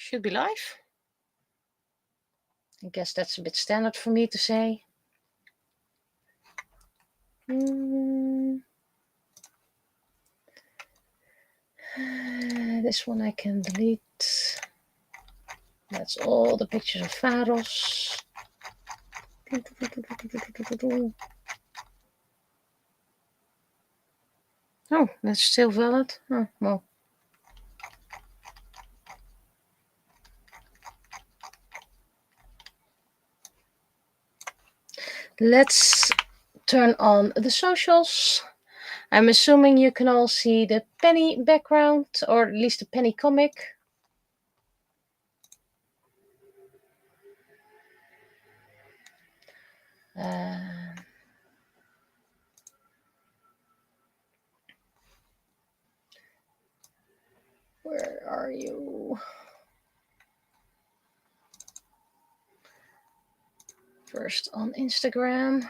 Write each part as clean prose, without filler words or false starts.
Should be live. I guess that's a bit standard for me to say. This one I can delete. That's all the pictures of Pharos. Oh, that's still valid. Oh, well. Let's turn on the socials. I'm assuming you can all see the penny background, or at least the penny comic. Where are you? First on Instagram.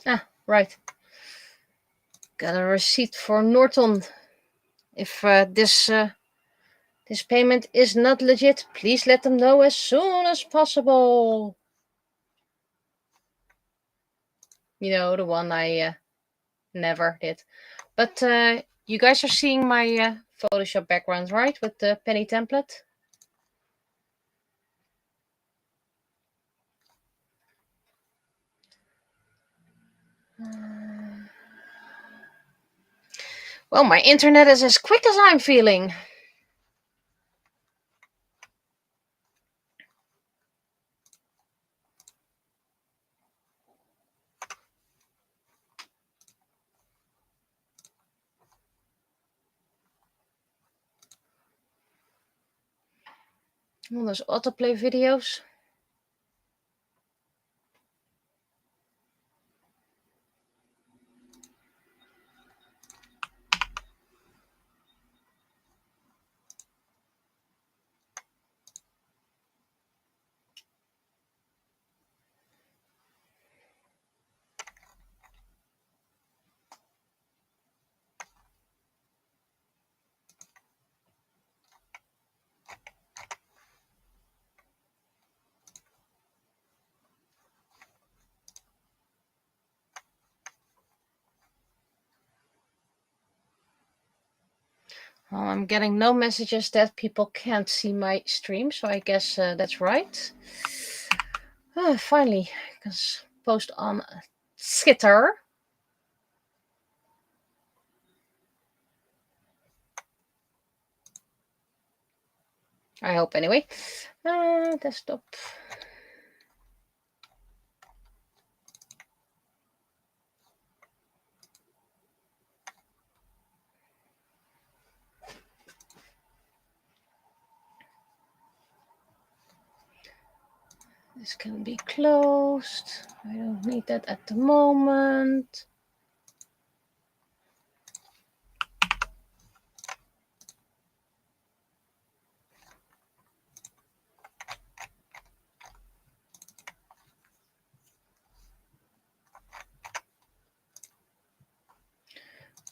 Ah, right. Got a receipt for Norton. If this payment is not legit, please let them know as soon as possible. You know, the one I never did. But you guys are seeing my Photoshop background, right? With the penny template. Well, my internet is as quick as I'm feeling. All those autoplay videos. Well, I'm getting no messages that people can't see my stream, so I guess that's right. Finally, I can post on Skitter. I hope anyway. Desktop. This can be closed. I don't need that at the moment.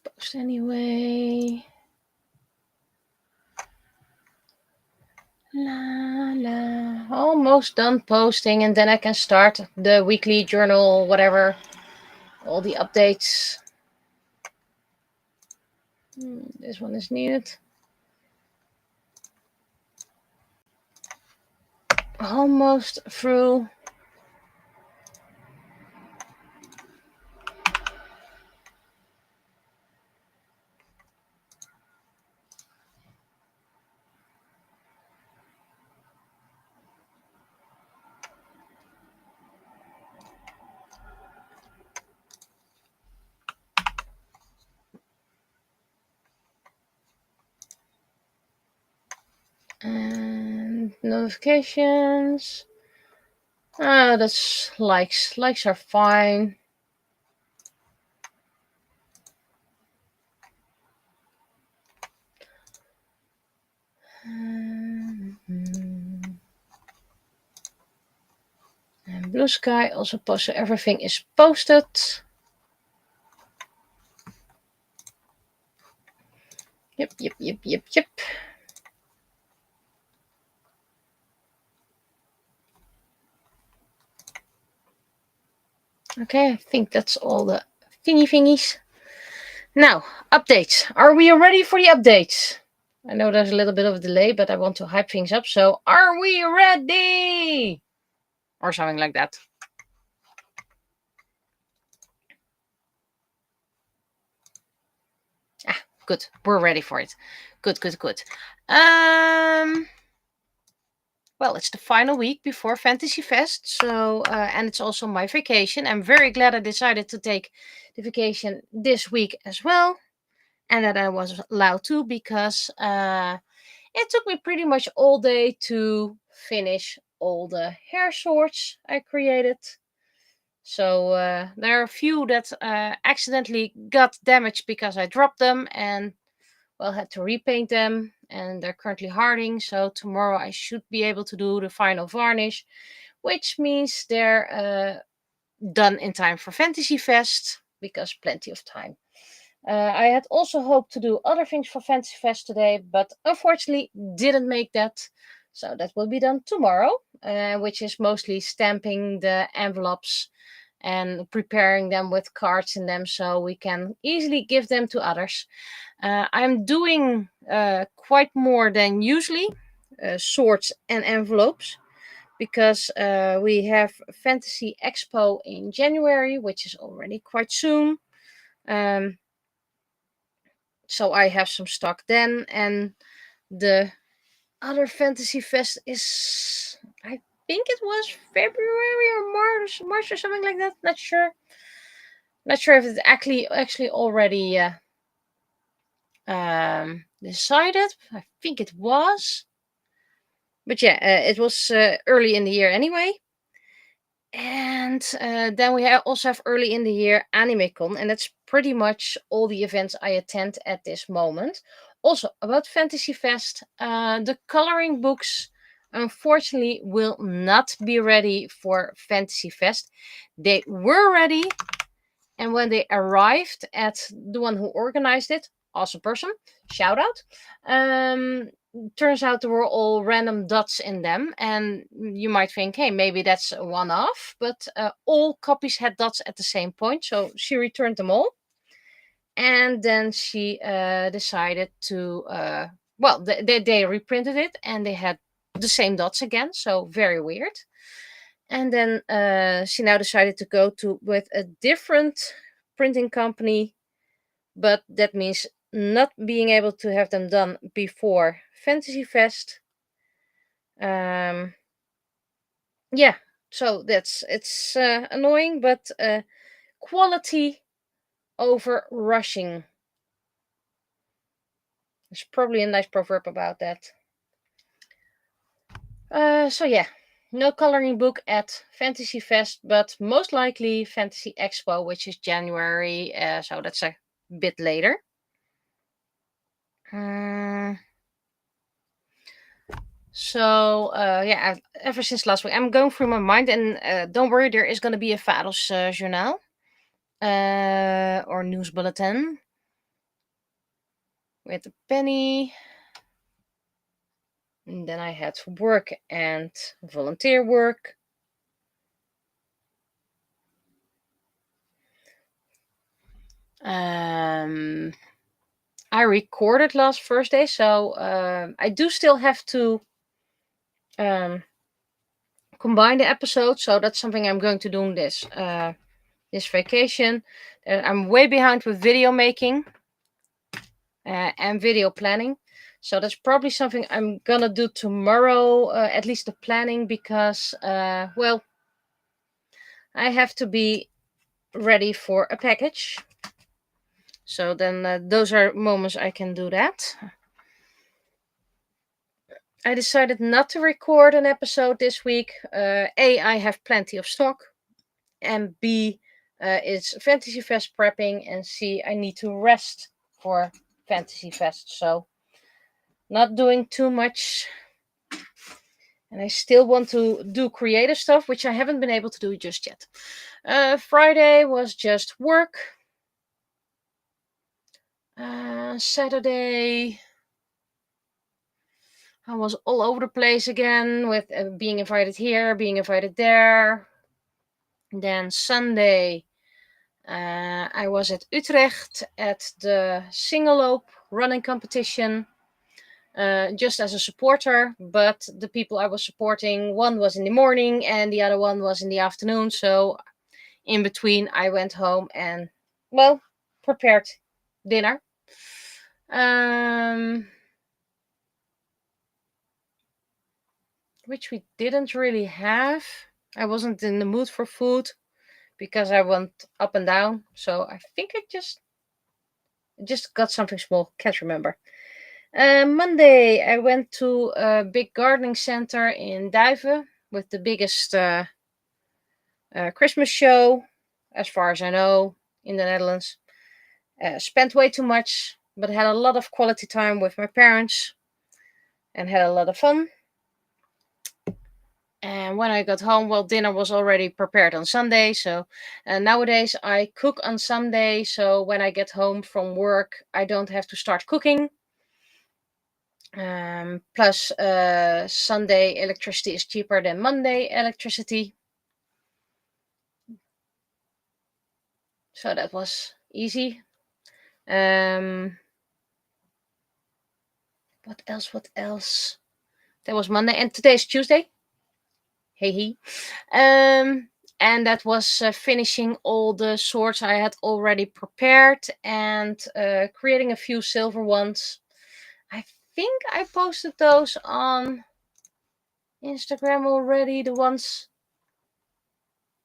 Post anyway. La la. Almost done posting, and then I can start the weekly journal, whatever. All the updates. This one is needed. Almost through. And notifications. That's likes. Likes are fine. And Blue Sky also posts, so everything is posted. Yep. Okay, I think that's all the thingies. Now, updates. Are we ready for the updates? I know there's a little bit of a delay, but I want to hype things up. So, are we ready? Or something like that. Good. We're ready for it. Good. Well, it's the final week before Fantasy Fest, so and it's also my vacation. I'm very glad I decided to take the vacation this week as well, and that I was allowed to because it took me pretty much all day to finish all the hair sorts I created. So there are a few that accidentally got damaged because I dropped them and well had to repaint them, and they're currently hardening. So tomorrow I should be able to do the final varnish, which means they're done in time for Fantasy Fest because plenty of time. I had also hoped to do other things for Fantasy Fest today, but unfortunately didn't make that. So that will be done tomorrow, which is mostly stamping the envelopes and preparing them with cards in them so we can easily give them to others. I'm doing quite more than usually, sorts and envelopes, because we have Fantasy Expo in January, which is already quite soon. So I have some stock then, and the other Fantasy Fest is, I think it was February or March or something like that. Not sure. Not sure if it's actually already decided. I think it was, but yeah, it was early in the year anyway. And then we also have early in the year AnimeCon, and that's pretty much all the events I attend at this moment. Also, about Fantasy Fest, the coloring books unfortunately will not be ready for Fantasy Fest. They were ready, and when they arrived at the one who organized it, awesome person, shout out, turns out there were all random dots in them. And you might think, hey, maybe that's a one off, but all copies had dots at the same point. So she returned them all. And then she decided to, they reprinted it and they had the same dots again. So very weird. And then she now decided to go to with a different printing company, but that means not being able to have them done before Fantasy Fest. Yeah, so it's annoying, but quality over rushing. There's probably a nice proverb about that. So yeah, no coloring book at Fantasy Fest, but most likely Fantasy Expo, which is January. So that's a bit later. So yeah, ever since last week, I'm going through my mind, and don't worry, there is going to be a Vados journal or news bulletin with a penny. And then I had work and volunteer work. I recorded last Thursday, so I do still have to combine the episodes. So that's something I'm going to do this vacation. I'm way behind with video making and video planning. So that's probably something I'm gonna do tomorrow, at least the planning, because well, I have to be ready for a package. So then those are moments I can do that. I decided not to record an episode this week. A, I have plenty of stock, and B, it's Fantasy Fest prepping, and C, I need to rest for Fantasy Fest. So not doing too much. And I still want to do creative stuff, which I haven't been able to do just yet. Friday was just work. Saturday, I was all over the place again with being invited here, being invited there. Then Sunday, I was at Utrecht at the Singeloop running competition. Just as a supporter, but the people I was supporting, one was in the morning and the other one was in the afternoon. So in between, I went home and, well, prepared dinner. Which we didn't really have. I wasn't in the mood for food because I went up and down. So I think I just got something small. Can't remember. Monday, I went to a big gardening center in Duiven with the biggest Christmas show, as far as I know, in the Netherlands. Spent way too much, but had a lot of quality time with my parents and had a lot of fun. And when I got home, well, dinner was already prepared on Sunday. So nowadays I cook on Sunday. So when I get home from work, I don't have to start cooking. Plus, Sunday electricity is cheaper than Monday electricity. So that was easy. What else? That was Monday. And today is Tuesday. Hey. And that was finishing all the swords I had already prepared and creating a few silver ones. I think I posted those on Instagram already, the ones.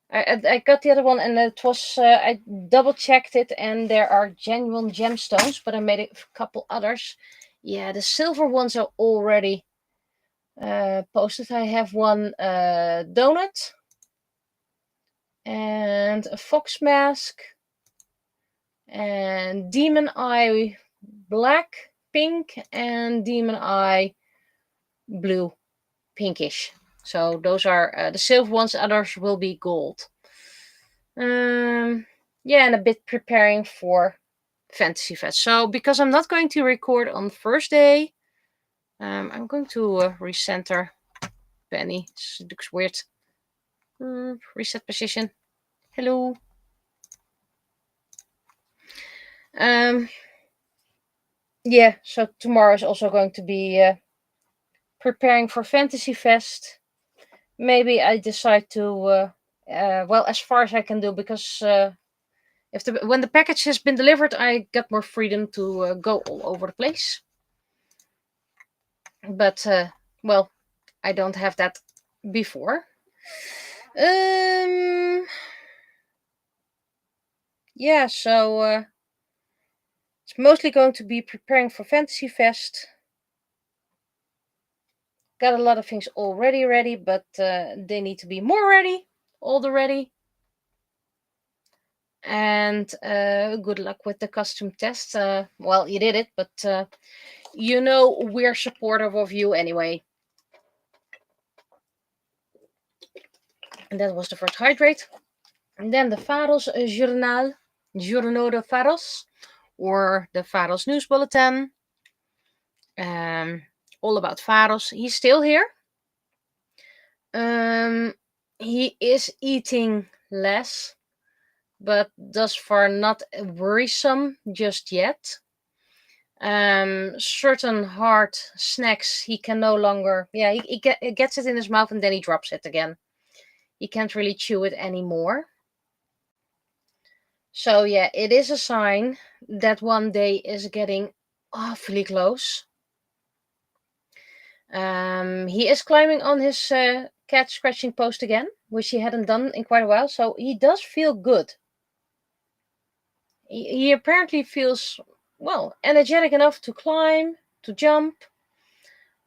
I got the other one and it was, I double checked it and there are genuine gemstones, but I made a couple others. Yeah, the silver ones are already posted. I have one donut and a fox mask and demon eye black, pink, and demon eye blue, pinkish. So those are the silver ones. Others will be gold. Yeah, and a bit preparing for Fantasy Fest. So because I'm not going to record on Thursday, I'm going to recenter Penny. It looks weird. Reset position. Hello. Yeah, so tomorrow is also going to be preparing for Fantasy Fest. Maybe I decide to, well, as far as I can do, because when the package has been delivered, I got more freedom to go all over the place. But, well, I don't have that before. Yeah, so it's mostly going to be preparing for Fantasy Fest. Got a lot of things already ready, but they need to be more ready. All the ready. And good luck with the custom test. Well, you did it, but you know we're supportive of you anyway. And that was the first hydrate. And then the Faros Journal, Journal de Faros, or the Faros News Bulletin. All about Faros. He's still here. He is eating less, but thus far not worrisome just yet. Certain hard snacks he can no longer, yeah, he gets it in his mouth and then he drops it again. He can't really chew it anymore. So yeah, it is a sign that one day is getting awfully close. He is climbing on his cat scratching post again, which he hadn't done in quite a while, so he does feel good. He apparently feels, well, energetic enough to climb, to jump.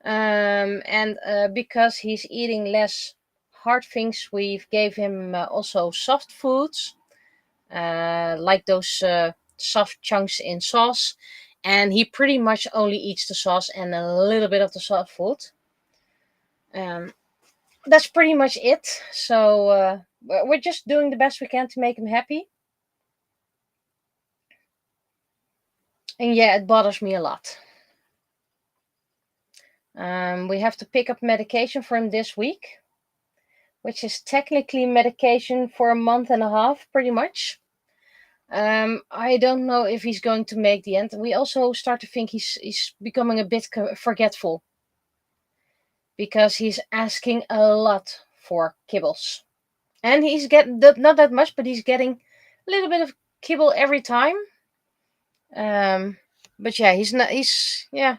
And because he's eating less hard things, we gave him also soft foods, like those soft chunks in sauce. And he pretty much only eats the sauce and a little bit of the soft food. That's pretty much it. So we're just doing the best we can to make him happy. And yeah, it bothers me a lot. We have to pick up medication for him this week, which is technically medication for a month and a half, pretty much. I don't know if he's going to make the end. We also start to think he's becoming a bit forgetful, because he's asking a lot for kibbles, and he's getting not that much, but he's getting a little bit of kibble every time. But yeah, he's not. He's yeah.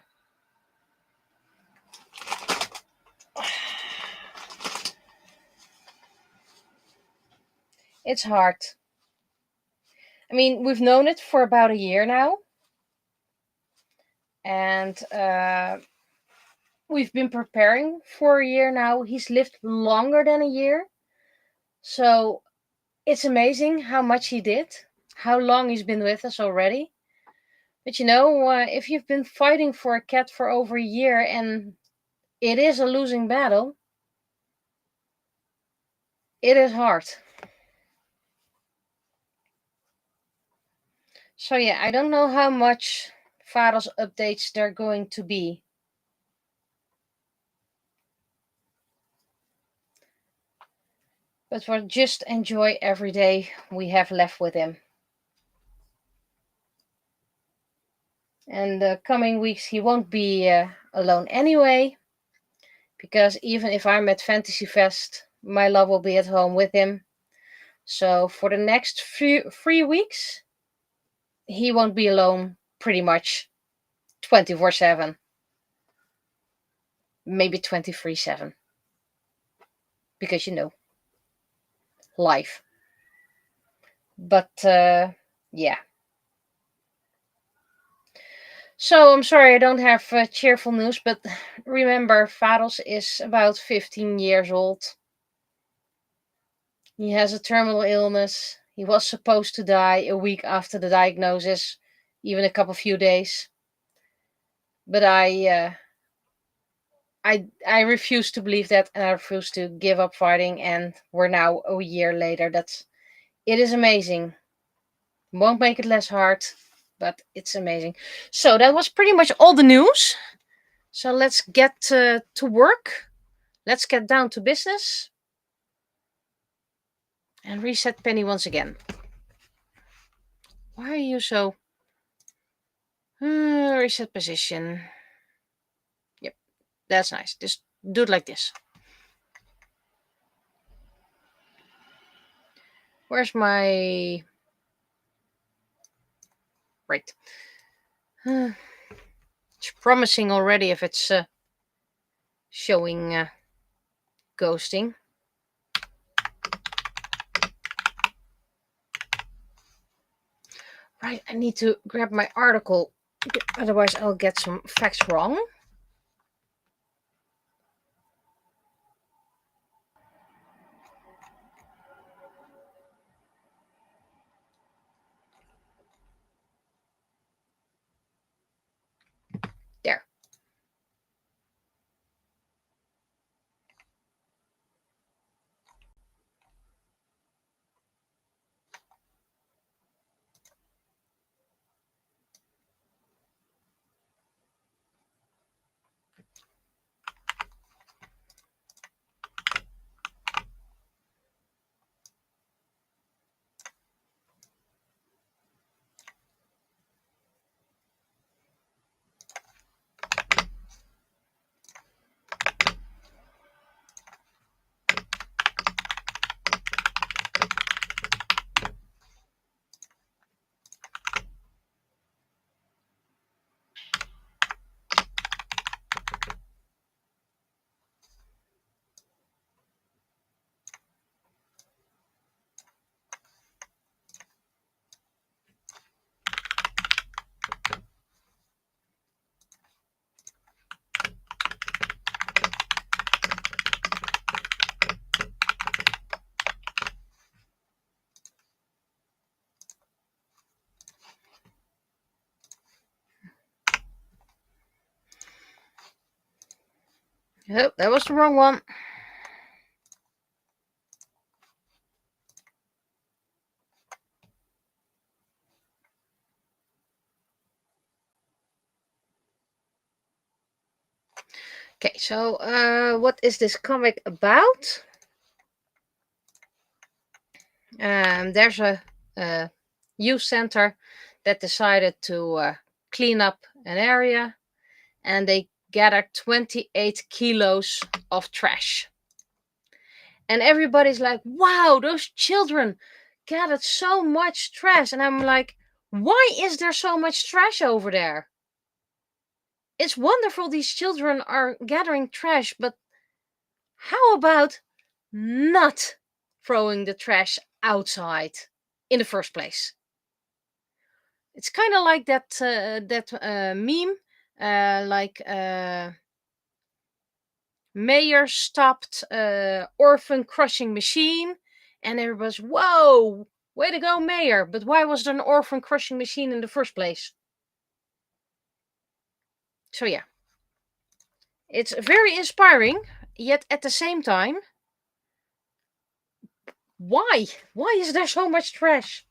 It's hard. I mean, we've known it for about a year now, and we've been preparing for a year now. He's lived longer than a year, so it's amazing how much he did, how long he's been with us already. But if you've been fighting for a cat for over a year and it is a losing battle, it is hard. So yeah, I don't know how much Vados updates there are going to be. But we'll just enjoy every day we have left with him. And the coming weeks he won't be alone anyway, because even if I'm at Fantasy Fest, my love will be at home with him. So for the next 3 weeks, he won't be alone pretty much 24/7. Maybe 23/7. Because, life. But, yeah. So I'm sorry I don't have cheerful news, but remember, Vados is about 15 years old. He has a terminal illness. He was supposed to die a week after the diagnosis, even a few days. But I refuse to believe that, and I refuse to give up fighting. And we're now a year later. It is amazing. Won't make it less hard, but it's amazing. So that was pretty much all the news. So let's get to work. Let's get down to business. And reset Penny once again. Why are you so... reset position. Yep, that's nice. Just do it like this. Where's my... Right. It's promising already if it's showing ghosting. Right, I need to grab my article, otherwise I'll get some facts wrong. There. Oh, that was the wrong one. Okay, so what is this comic about? There's a youth center that decided to clean up an area, and they gathered 28 kilos of trash. And everybody's like, wow, those children gathered so much trash. And I'm like, why is there so much trash over there? It's wonderful these children are gathering trash, but how about not throwing the trash outside in the first place? It's kind of like that meme, like Mayor stopped orphan crushing machine, and everybody's whoa, way to go, Mayor! But why was there an orphan crushing machine in the first place? So yeah, it's very inspiring, yet at the same time, why? Why is there so much trash?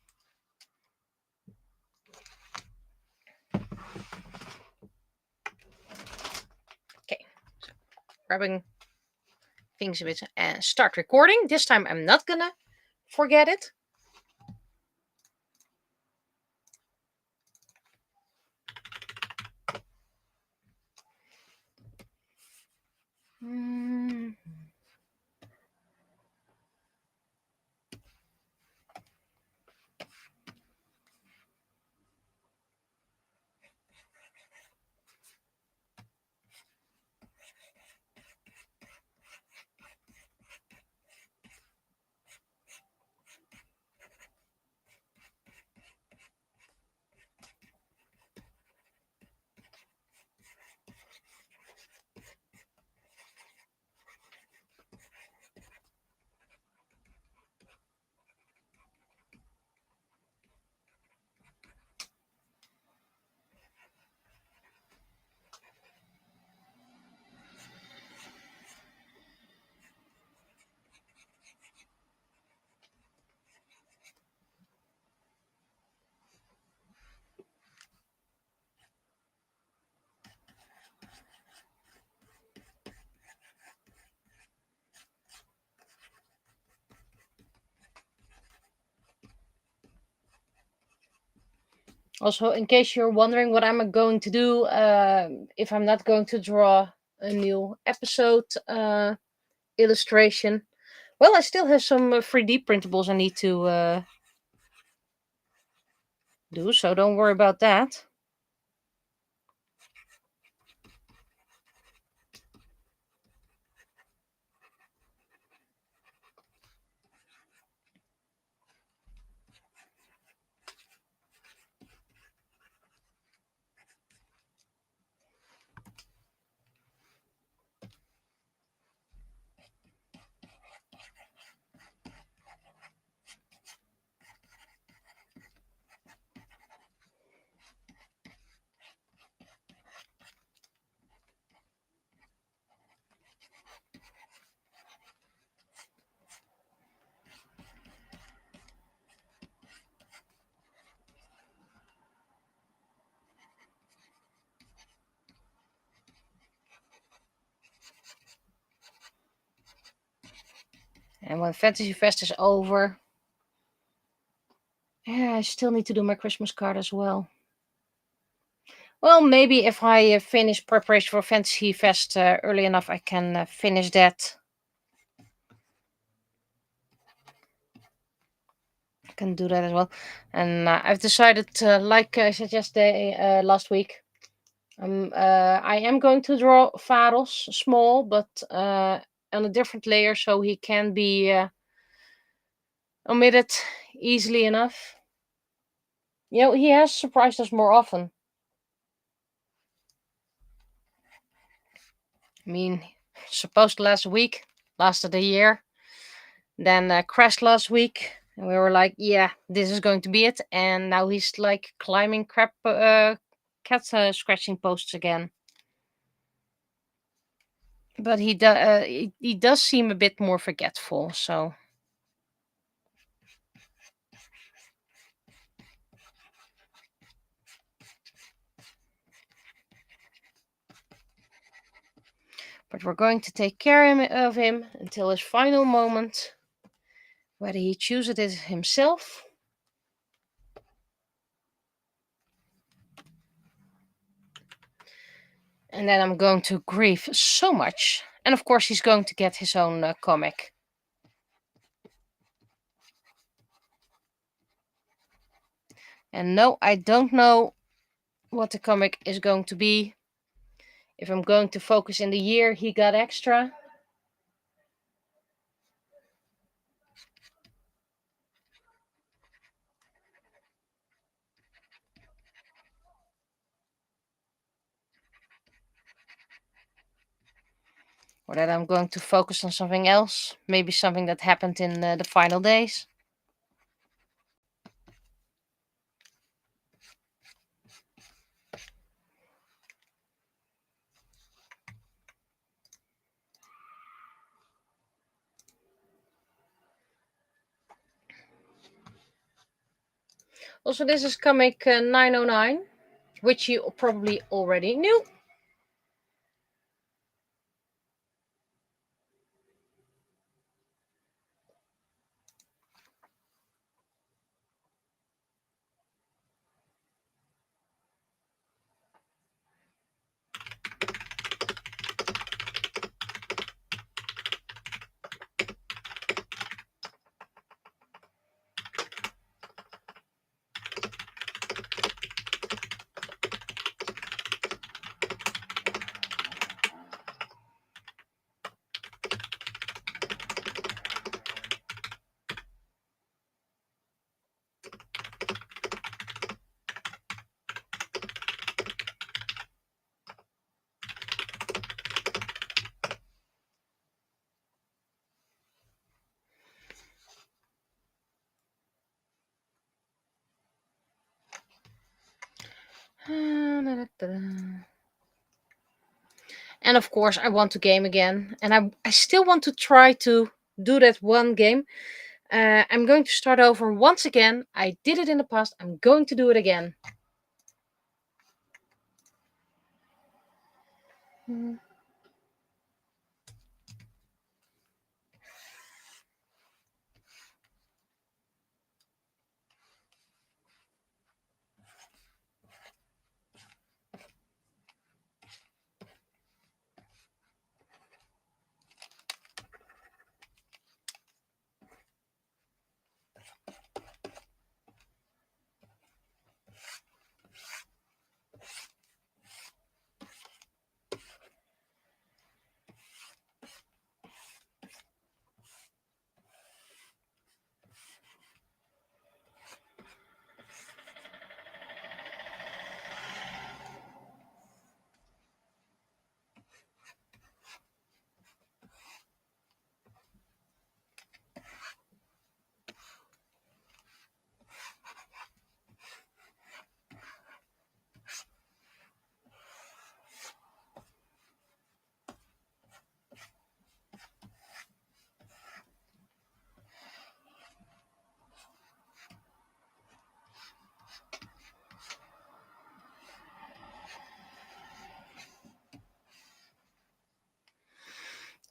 Okay, so grabbing things a bit and start recording. This time I'm not gonna forget it. Also, in case you're wondering what I'm going to do, if I'm not going to draw a new episode illustration, well, I still have some 3D printables I need to do, so don't worry about that. And when Fantasy Fest is over, yeah, I still need to do my Christmas card as well. Well, maybe if I finish preparation for Fantasy Fest early enough, I can finish that. I can do that as well. And I've decided, like I said yesterday, last week, I am going to draw Faros small, but on a different layer, so he can be omitted easily enough. You know, he has surprised us more often. I mean, supposed last week, lasted a year, then crashed last week, and we were like, yeah, this is going to be it. And now he's like climbing cat scratching posts again. But he does seem a bit more forgetful, so. But we're going to take care of him until his final moment, whether he chooses it himself. And then I'm going to grieve so much. And of course, he's going to get his own comic. And no, I don't know what the comic is going to be. If I'm going to focus in the year he got extra. Or that I'm going to focus on something else. Maybe something that happened in the final days. Also, this is comic 909, which you probably already knew. And of course, I want to game again. And I still want to try to do that one game. I'm going to start over once again. I did it in the past. I'm going to do it again.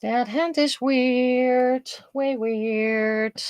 That hand is weird. Way weird.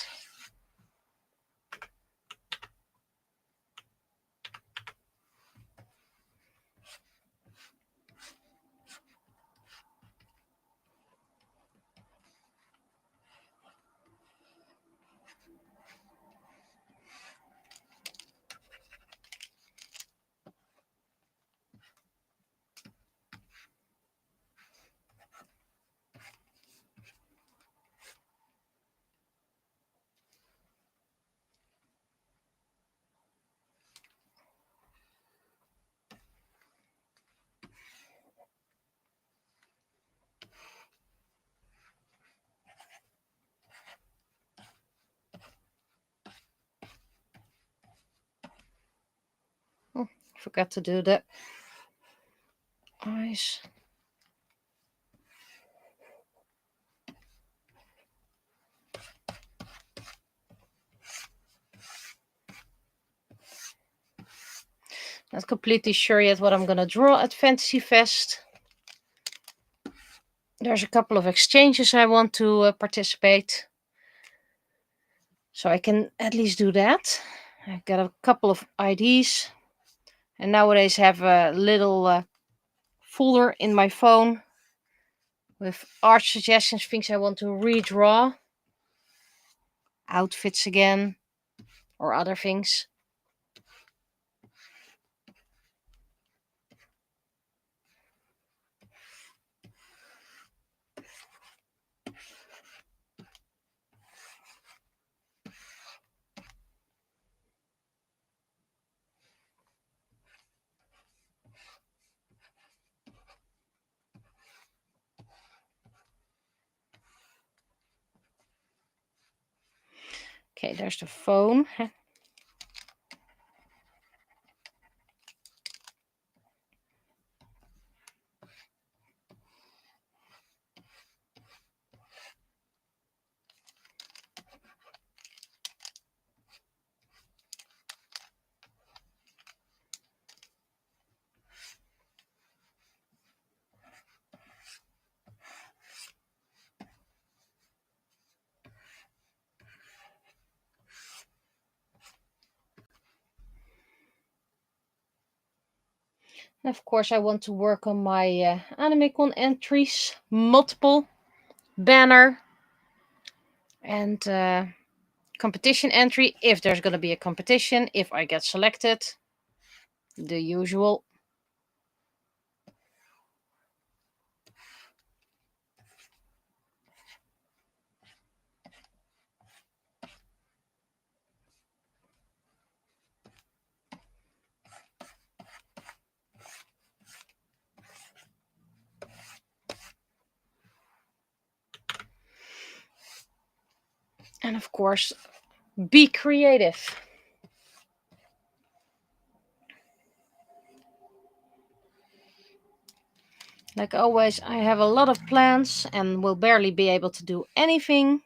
Oh, forgot to do that. Eyes. Not completely sure yet what I'm gonna draw at Fantasy Fest. There's a couple of exchanges I want to participate. So I can at least do that. I've got a couple of IDs. And nowadays I have a little folder in my phone with art suggestions, things I want to redraw. Outfits again, or other things. Okay, there's the phone. And of course, I want to work on my AnimeCon entries, multiple, banner, and competition entry if there's going to be a competition, if I get selected. The usual. And of course, be creative. Like always, I have a lot of plans and will barely be able to do anything.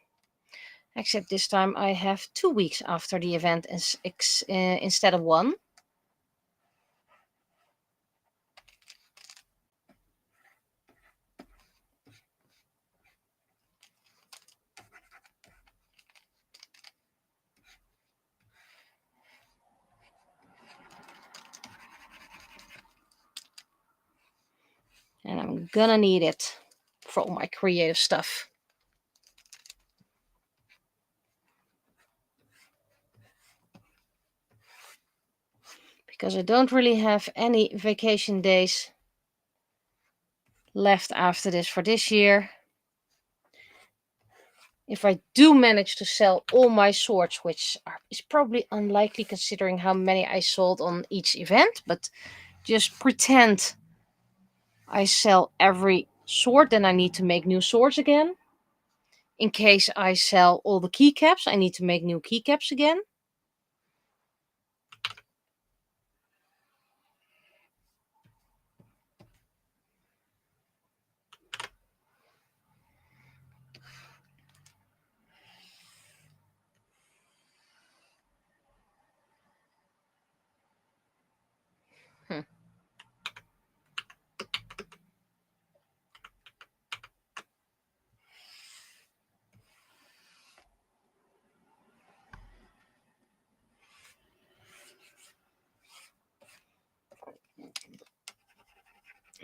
Except this time I have 2 weeks after the event instead of 1. And I'm gonna need it for all my creative stuff. Because I don't really have any vacation days left after this for this year. If I do manage to sell all my swords, which is probably unlikely considering how many I sold on each event, but just pretend I sell every sword, then I need to make new swords again. In case I sell all the keycaps, I need to make new keycaps again.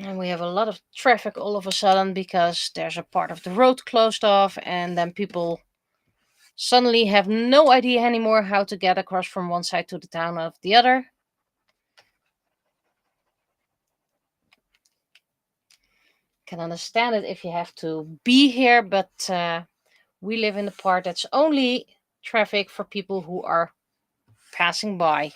And we have a lot of traffic all of a sudden because there's a part of the road closed off, and then people suddenly have no idea anymore how to get across from one side to the town of the other. Can understand it if you have to be here, but we live in a part that's only traffic for people who are passing by.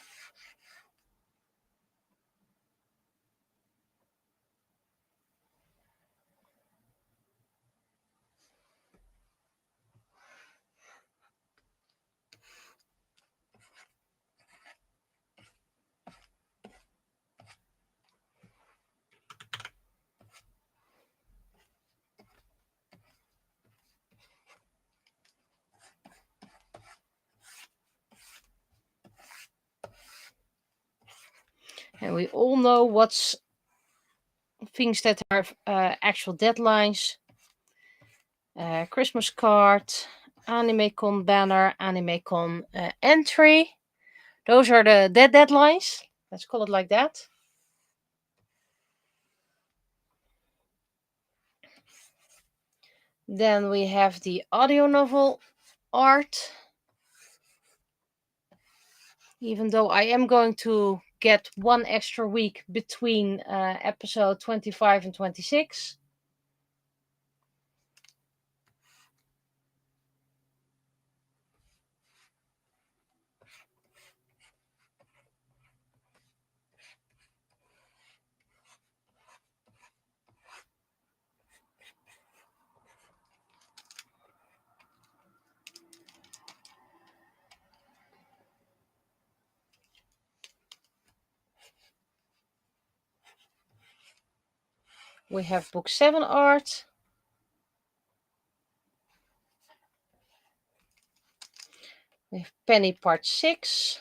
And we all know what's things that are actual deadlines. Christmas card, AnimeCon banner, AnimeCon entry. Those are the deadlines. Let's call it like that. Then we have the audio novel art. Even though I am going to get one extra week between episode 25 and 26. We have book 7 art. We have Penny part 6.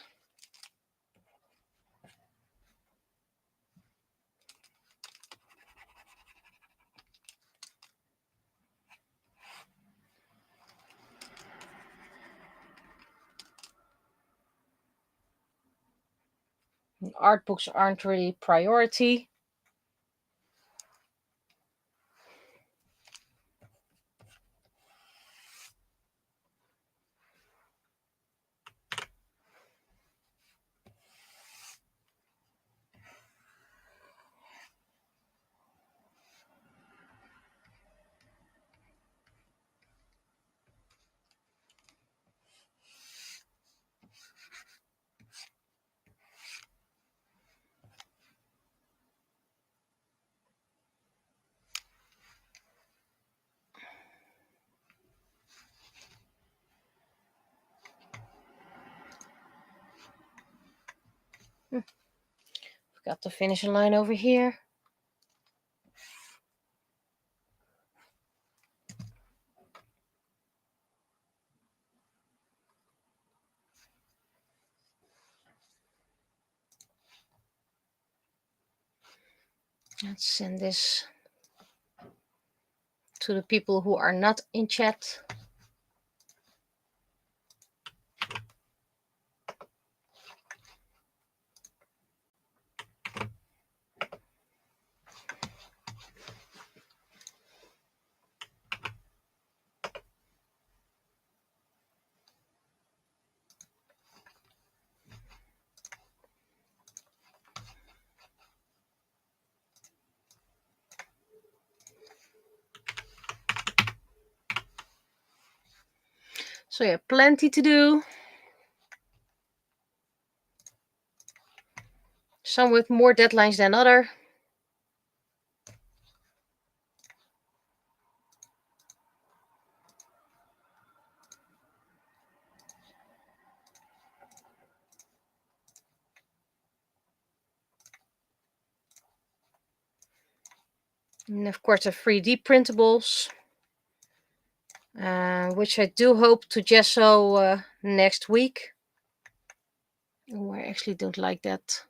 Art books aren't really priority. Got the finishing line over here. Let's send this to the people who are not in chat. So yeah, plenty to do. Some with more deadlines than other. And of course the 3D printables, which I do hope to gesso next week. Oh, I actually don't like that.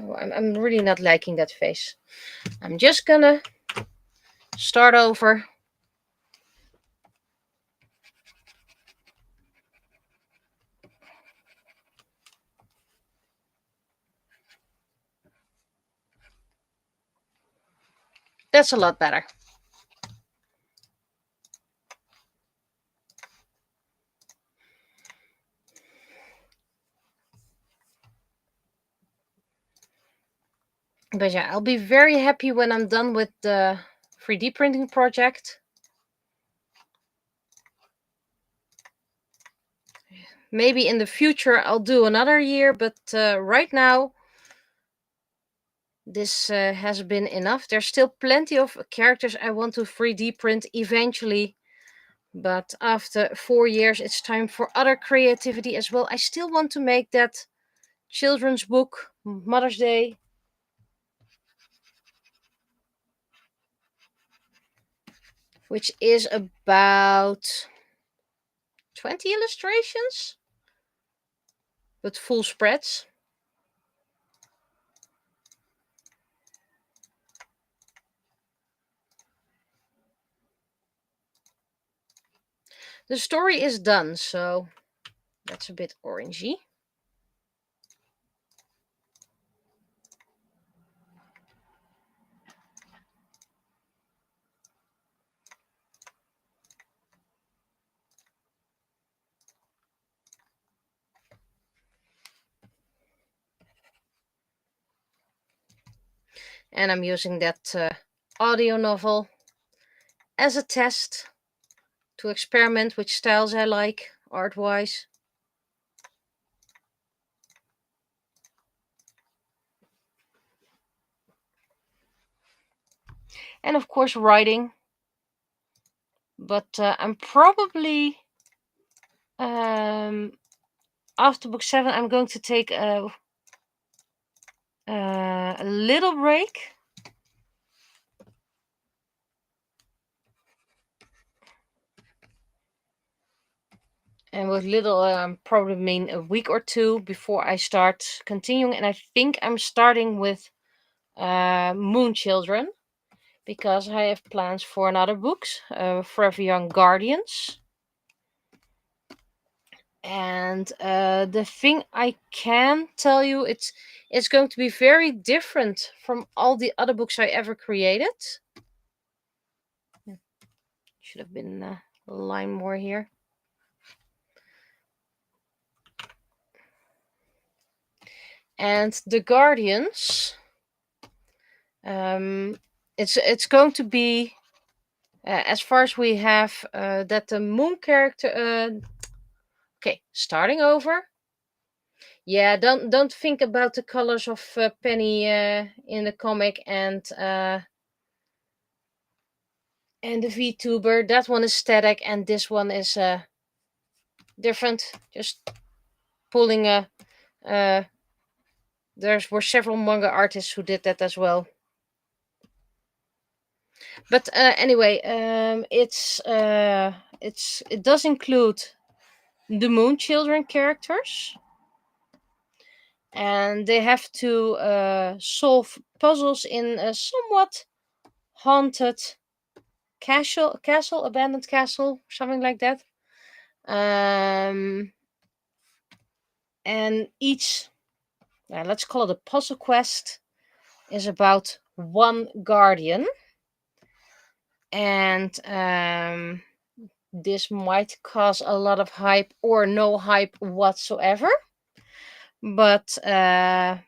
Oh, I'm really not liking that face. I'm just gonna start over. That's a lot better. But yeah, I'll be very happy when I'm done with the 3D printing project. Maybe in the future I'll do another year, but right now this has been enough. There's still plenty of characters I want to 3D print eventually. But after 4 years, it's time for other creativity as well. I still want to make that children's book, Mother's Day. Which is about 20 illustrations, but full spreads. The story is done, so that's a bit orangey. And I'm using that audio novel as a test to experiment which styles I like art-wise. And of course writing. But I'm probably, after book 7, I'm going to take a little break. And with little, probably mean a week or two before I start continuing. And I think I'm starting with Moon Children, because I have plans for another books, Forever Young Guardians. And the thing I can tell you, it's going to be very different from all the other books I ever created. Should have been a line more here. And the Guardians, it's going to be, as far as we have, that the Moon character. Okay, starting over. Yeah, don't think about the colors of Penny in the comic and the VTuber. That one is static, and this one is different. Just pulling a. There were several manga artists who did that as well. But anyway, it does include the Moon Children characters, and they have to solve puzzles in a somewhat haunted castle, abandoned castle, something like that. And each, let's call it a puzzle quest, is about one guardian. And this might cause a lot of hype or no hype whatsoever. But the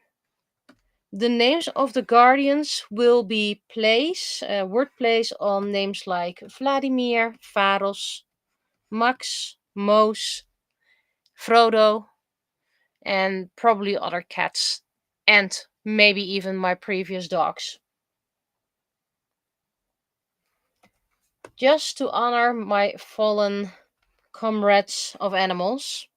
names of the guardians will be word plays on names like Vladimir, Varos, Max, Mos, Frodo, and probably other cats, and maybe even my previous dogs. Just to honor my fallen comrades of animals.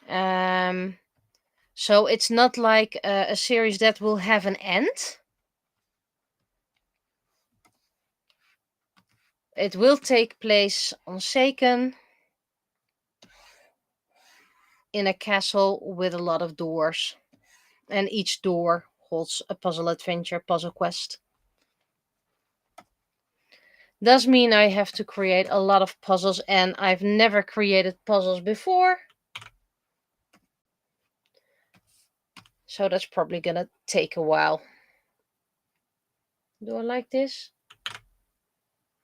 So it's not like a series that will have an end. It will take place on Seiken, in a castle with a lot of doors. And each door holds a puzzle adventure, puzzle quest. Does mean I have to create a lot of puzzles, and I've never created puzzles before. So that's probably gonna take a while. Do I like this?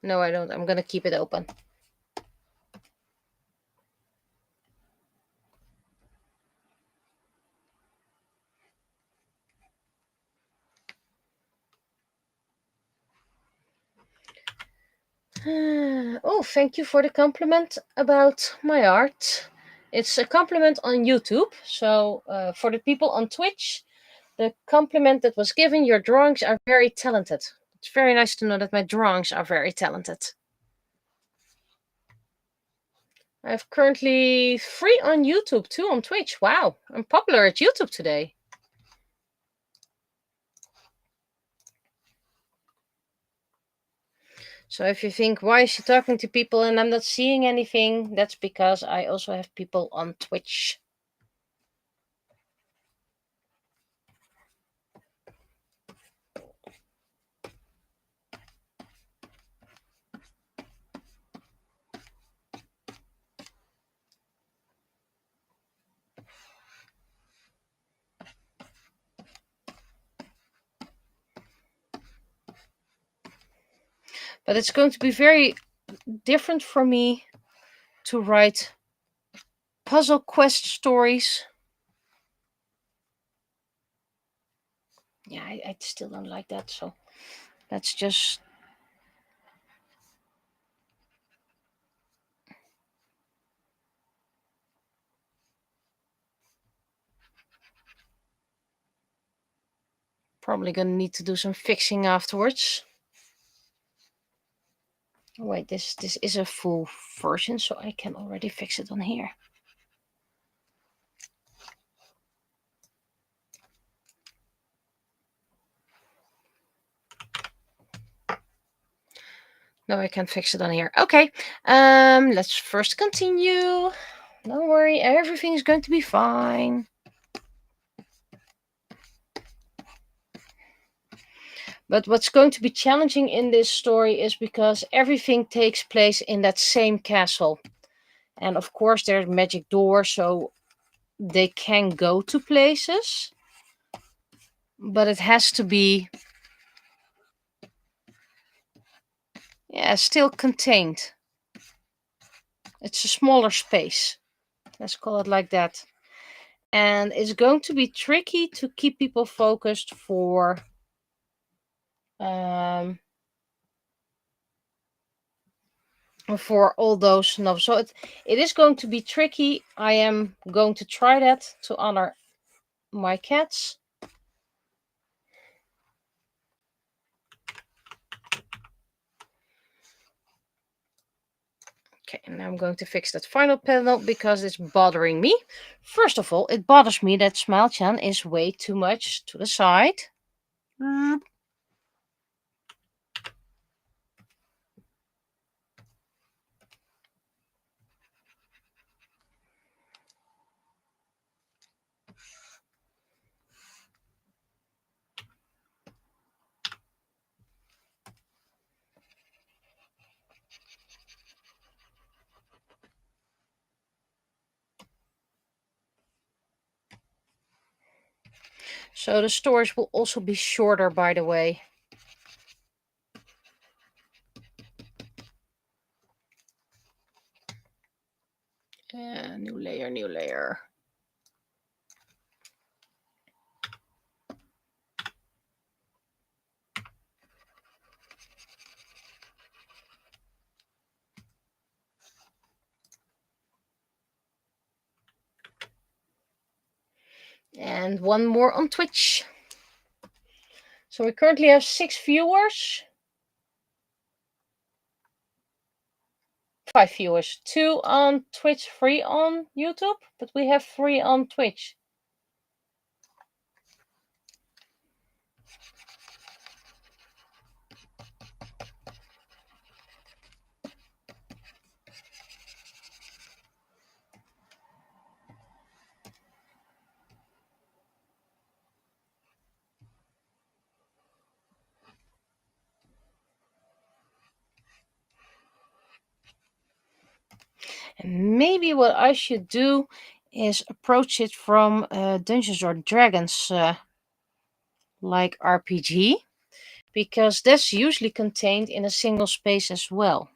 No, I don't. I'm gonna keep it open. Oh, thank you for the compliment about my art. It's a compliment on YouTube. So, for the people on Twitch, the compliment that was given, your drawings are very talented. It's very nice to know that my drawings are very talented. I have currently 3 on YouTube, 2 on Twitch. Wow, I'm popular at YouTube today. So if you think, why is she talking to people and I'm not seeing anything, that's because I also have people on Twitch. But it's going to be very different for me to write puzzle quest stories. Yeah, I still don't like that, so that's just... Probably gonna need to do some fixing afterwards. Wait, this is a full version, so I can already fix it on here. No, I can't fix it on here. Okay, let's first continue. Don't worry, everything's going to be fine. But what's going to be challenging in this story is because everything takes place in that same castle. And of course there's magic doors, so they can go to places. But it has to be, yeah, still contained. It's a smaller space. Let's call it like that. And it's going to be tricky to keep people focused for all those novels. So it is going to be tricky. I am going to try that to honor my cats. Okay, and now I'm going to fix that final panel because it's bothering me. First of all, it bothers me that Smile-chan is way too much to the side. So the stories will also be shorter, by the way. New layer, new layer. And one more on Twitch. So we currently have 6 viewers. 5 viewers. 2 on Twitch, 3 on YouTube. But we have 3 on Twitch. And maybe what I should do is approach it from Dungeons or Dragons like RPG, because that's usually contained in a single space as well.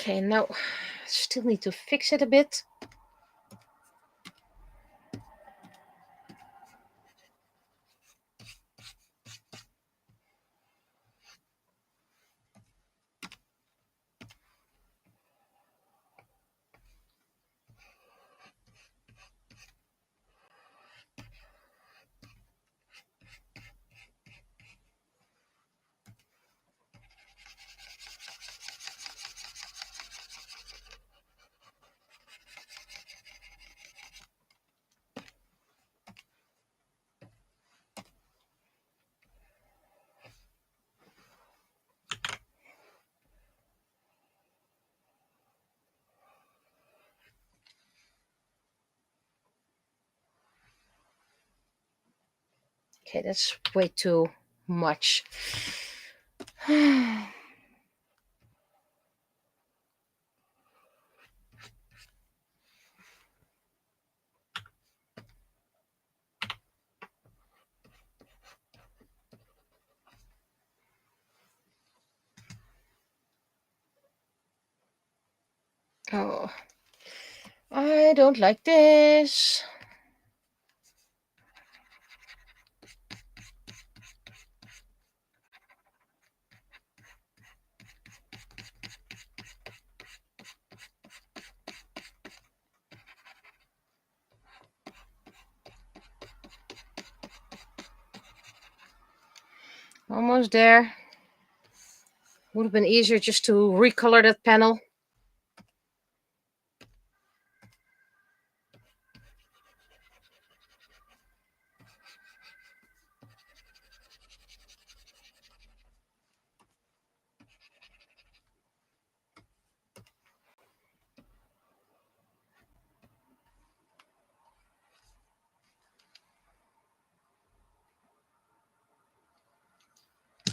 Okay, now still need to fix it a bit. Okay, that's way too much. Oh, I don't like this. Almost there. Would have been easier just to recolor that panel.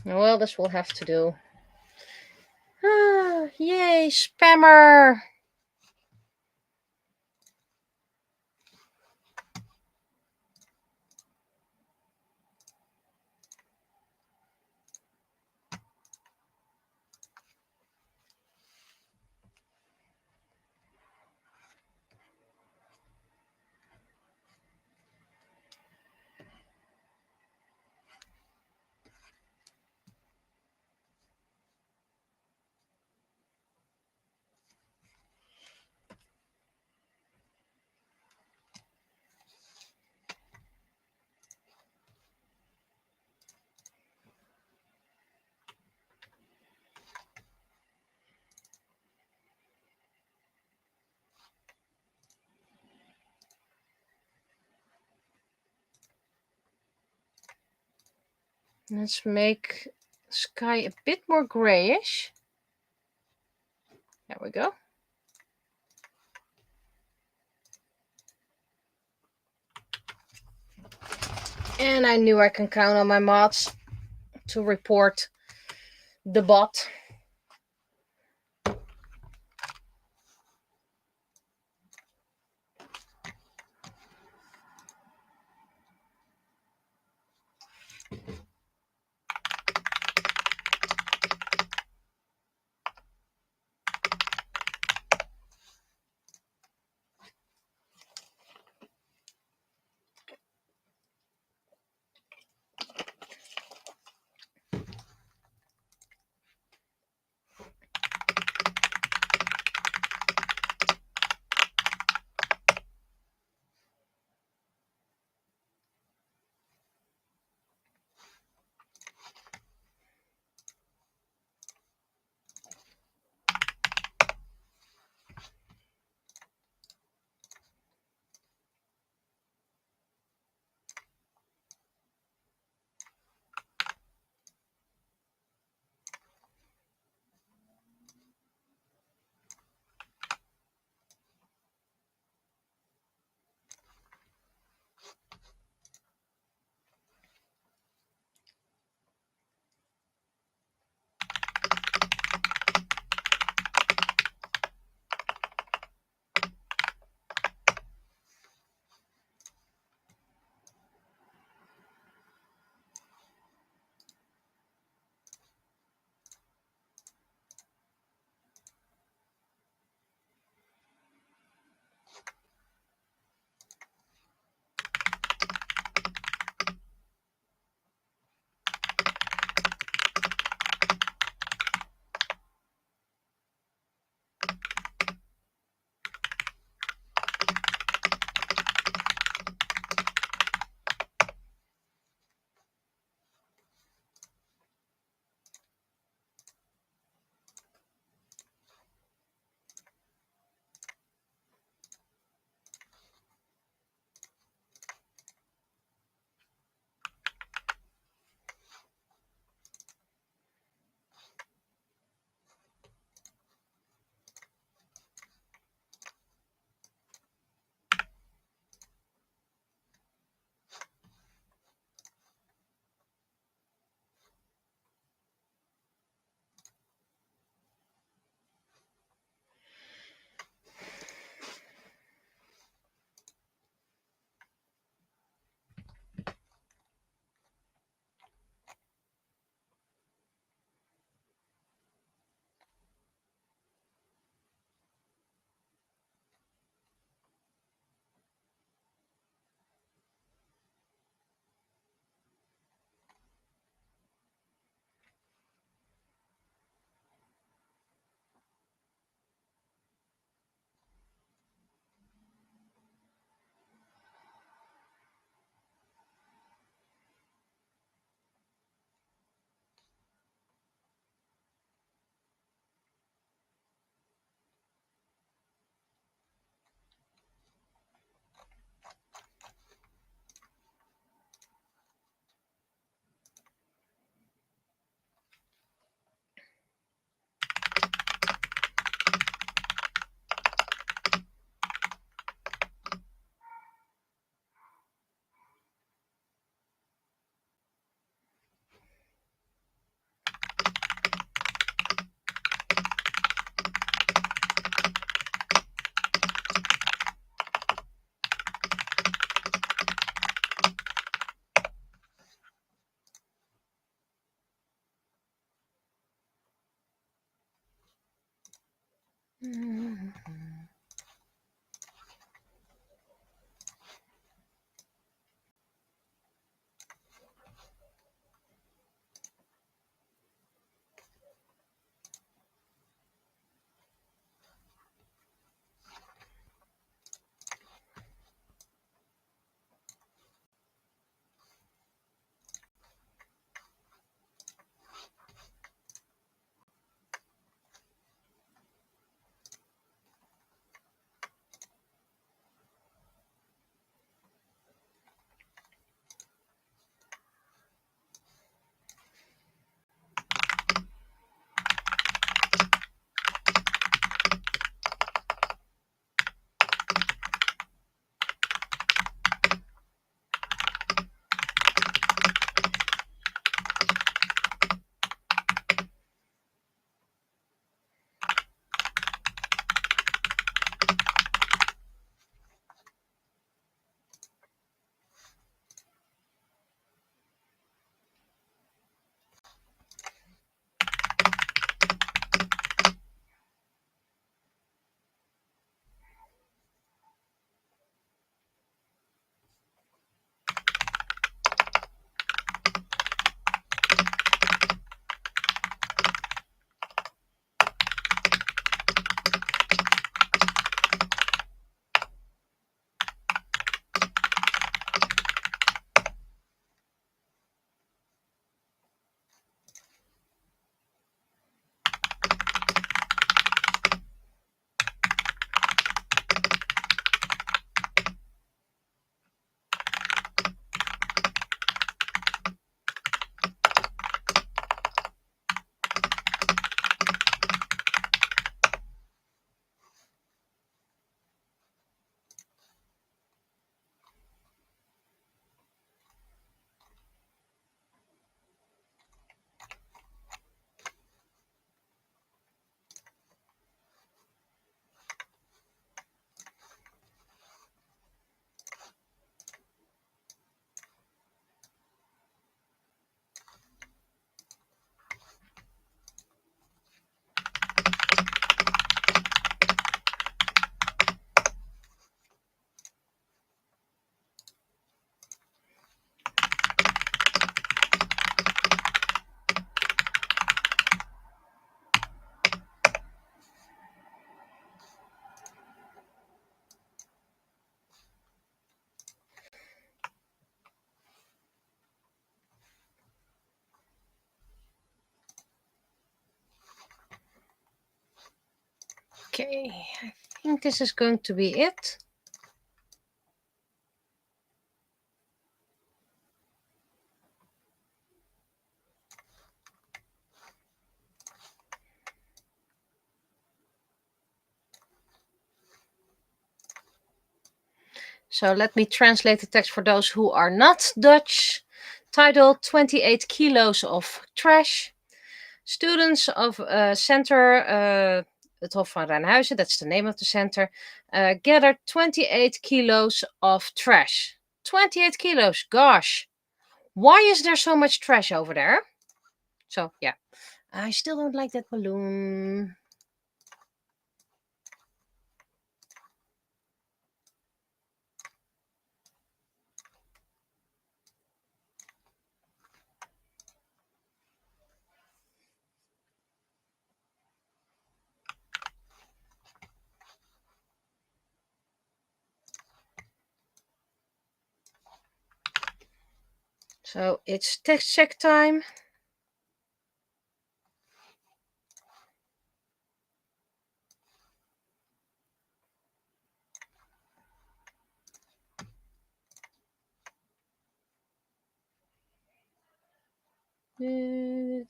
Well, this will have to do. Ah, yay, spammer! Let's make sky a bit more grayish. There we go. And I knew I can count on my mods to report the bot. Okay, I think this is going to be it. So let me translate the text for those who are not Dutch. Title 28 kilos of trash. Students of center, het Hof van Rijnhuizen, that's the name of the center, gathered 28 kilos of trash. 28 kilos, gosh. Why is there so much trash over there? So, yeah. I still don't like that balloon. So it's text check time. There.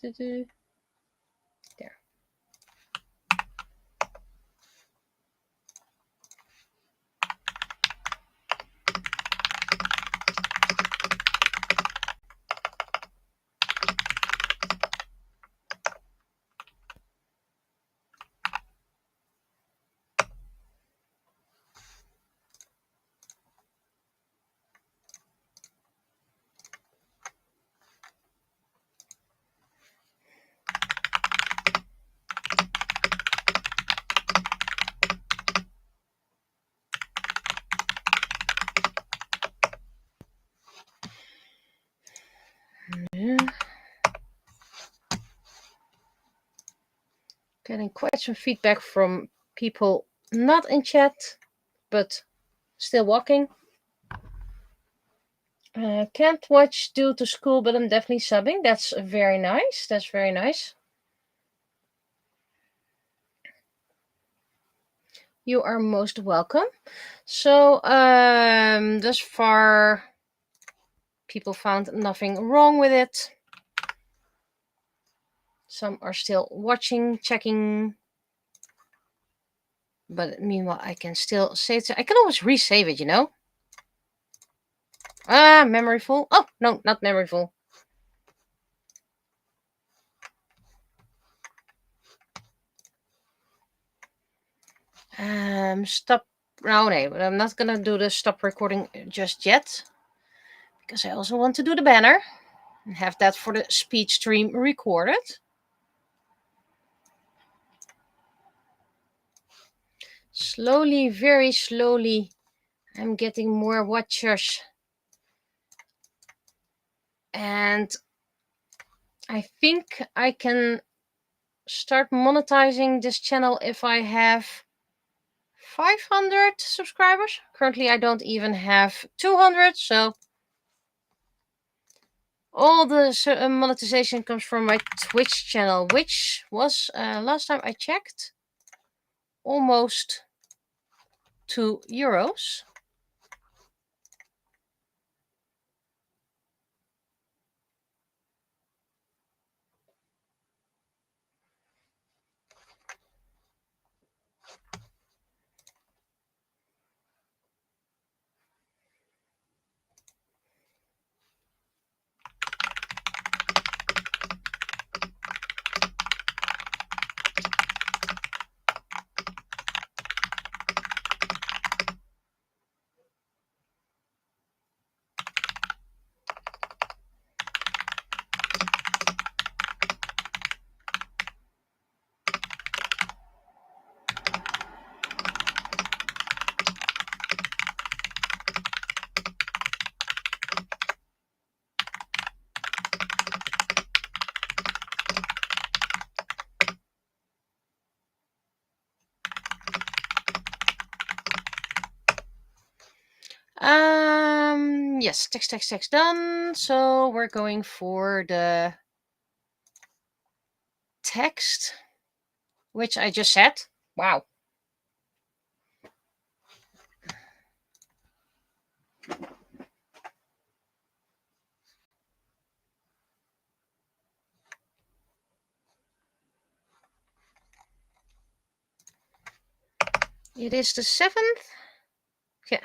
Yeah. Getting quite some feedback from people not in chat, but still walking. Can't watch due to school, but I'm definitely subbing. That's very nice. That's very nice. You are most welcome. So, thus far, people found nothing wrong with it. Some are still watching, checking. But meanwhile, I can still save it. I can always resave it, you know? Memory full. Oh, no, not memory full. Stop. No, but I'm not gonna do the stop recording just yet. Because I also want to do the banner. And have that for the speech stream recorded. Slowly, very slowly, I'm getting more watchers. And I think I can start monetizing this channel if I have 500 subscribers. Currently, I don't even have 200, so all the monetization comes from my Twitch channel, which was, last time I checked, almost €2. Yes, text done. So we're going for the text, which I just said. Wow. It is the 7th. Yeah.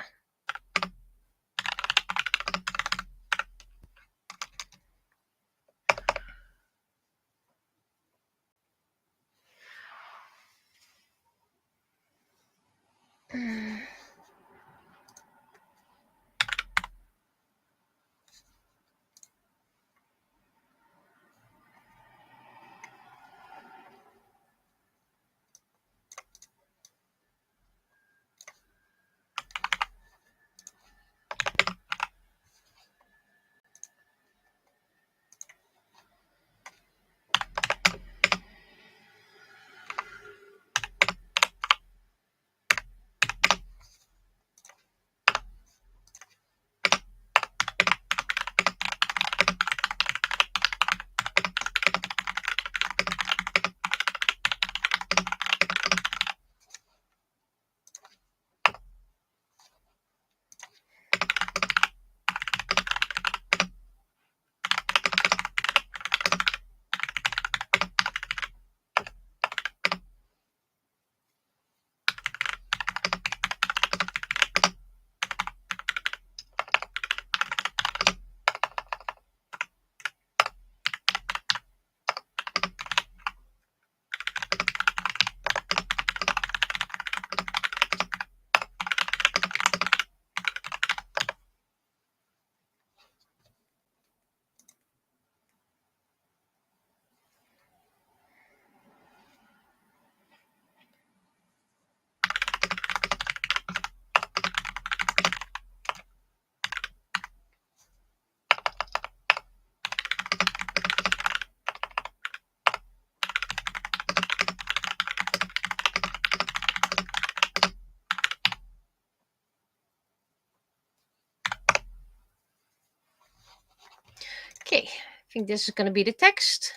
Okay, I think this is going to be the text.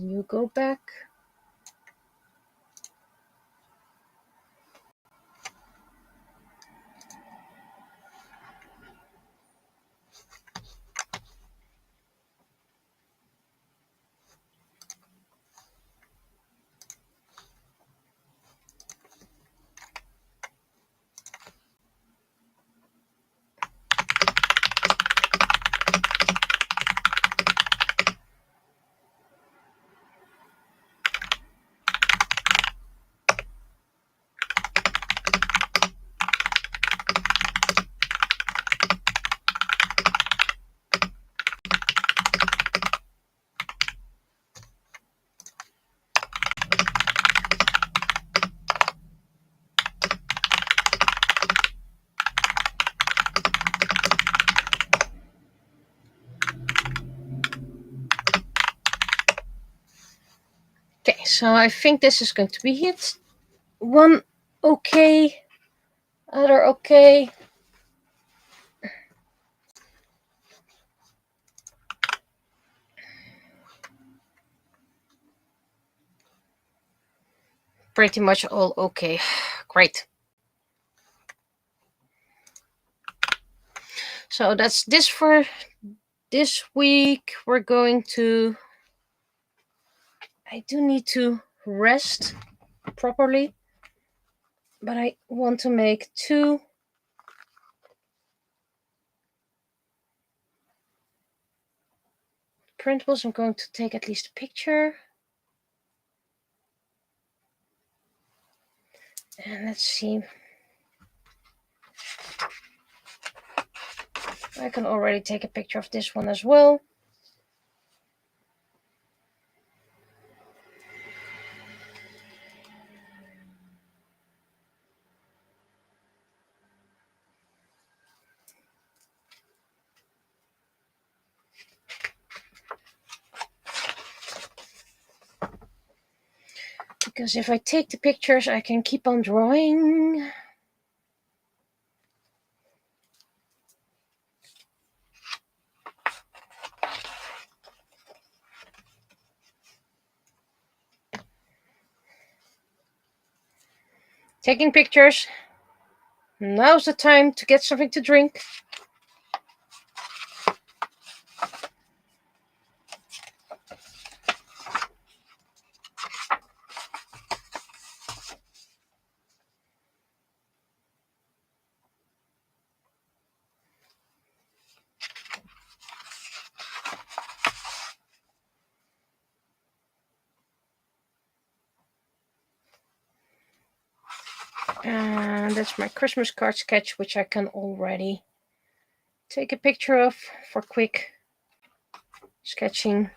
You go back. Okay, so I think this is going to be it. One okay, other okay. Pretty much all okay. Great. So that's this for this week. We're going to... I do need to rest properly, but I want to make 2 printables. I'm going to take at least a picture. And let's see. I can already take a picture of this one as well. Because if I take the pictures, I can keep on drawing. Taking pictures. Now's the time to get something to drink. And that's my Christmas card sketch, which I can already take a picture of for quick sketching.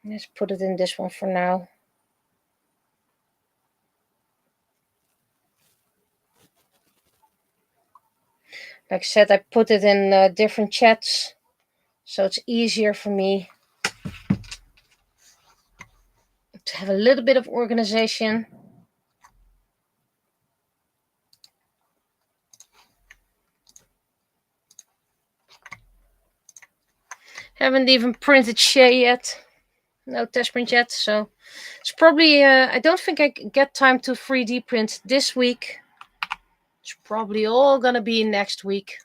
Let's put it in this one for now. Like I said, I put it in different chats, so it's easier for me to have a little bit of organization. Haven't even printed Shay yet. No test print yet, so it's probably, I don't think I get time to 3D print this week. It's probably all gonna be next week.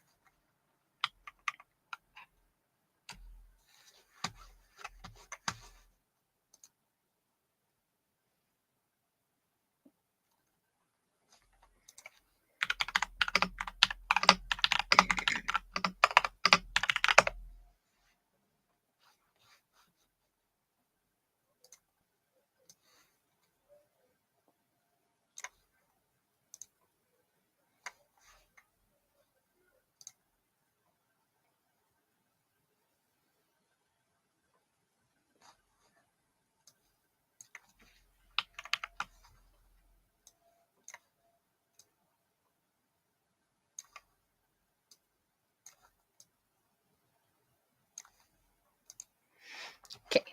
Okay,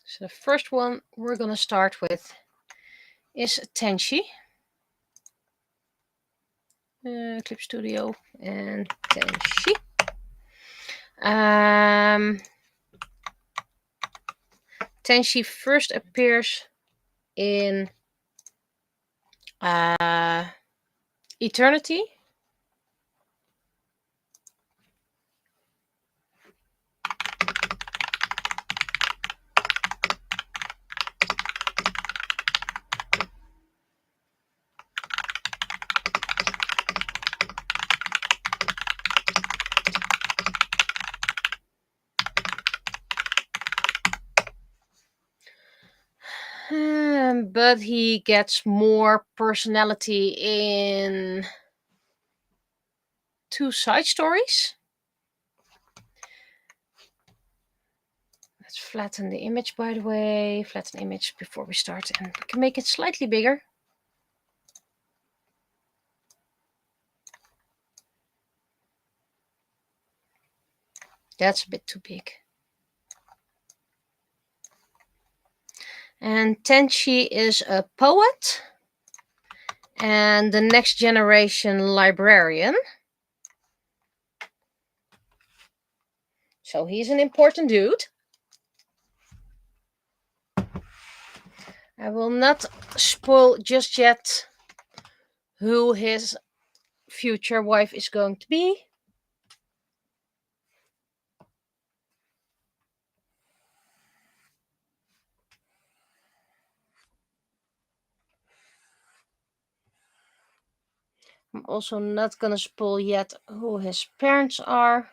so the first one we're gonna start with is Tenchi. Clip Studio and Tenchi. Tenchi first appears in Eternity. But he gets more personality in 2 side stories. Let's flatten the image, by the way. Flatten image before we start, and we can make it slightly bigger. That's a bit too big. And Tenchi is a poet and the next generation librarian. So he's an important dude. I will not spoil just yet who his future wife is going to be. I'm also not gonna spoil yet who his parents are.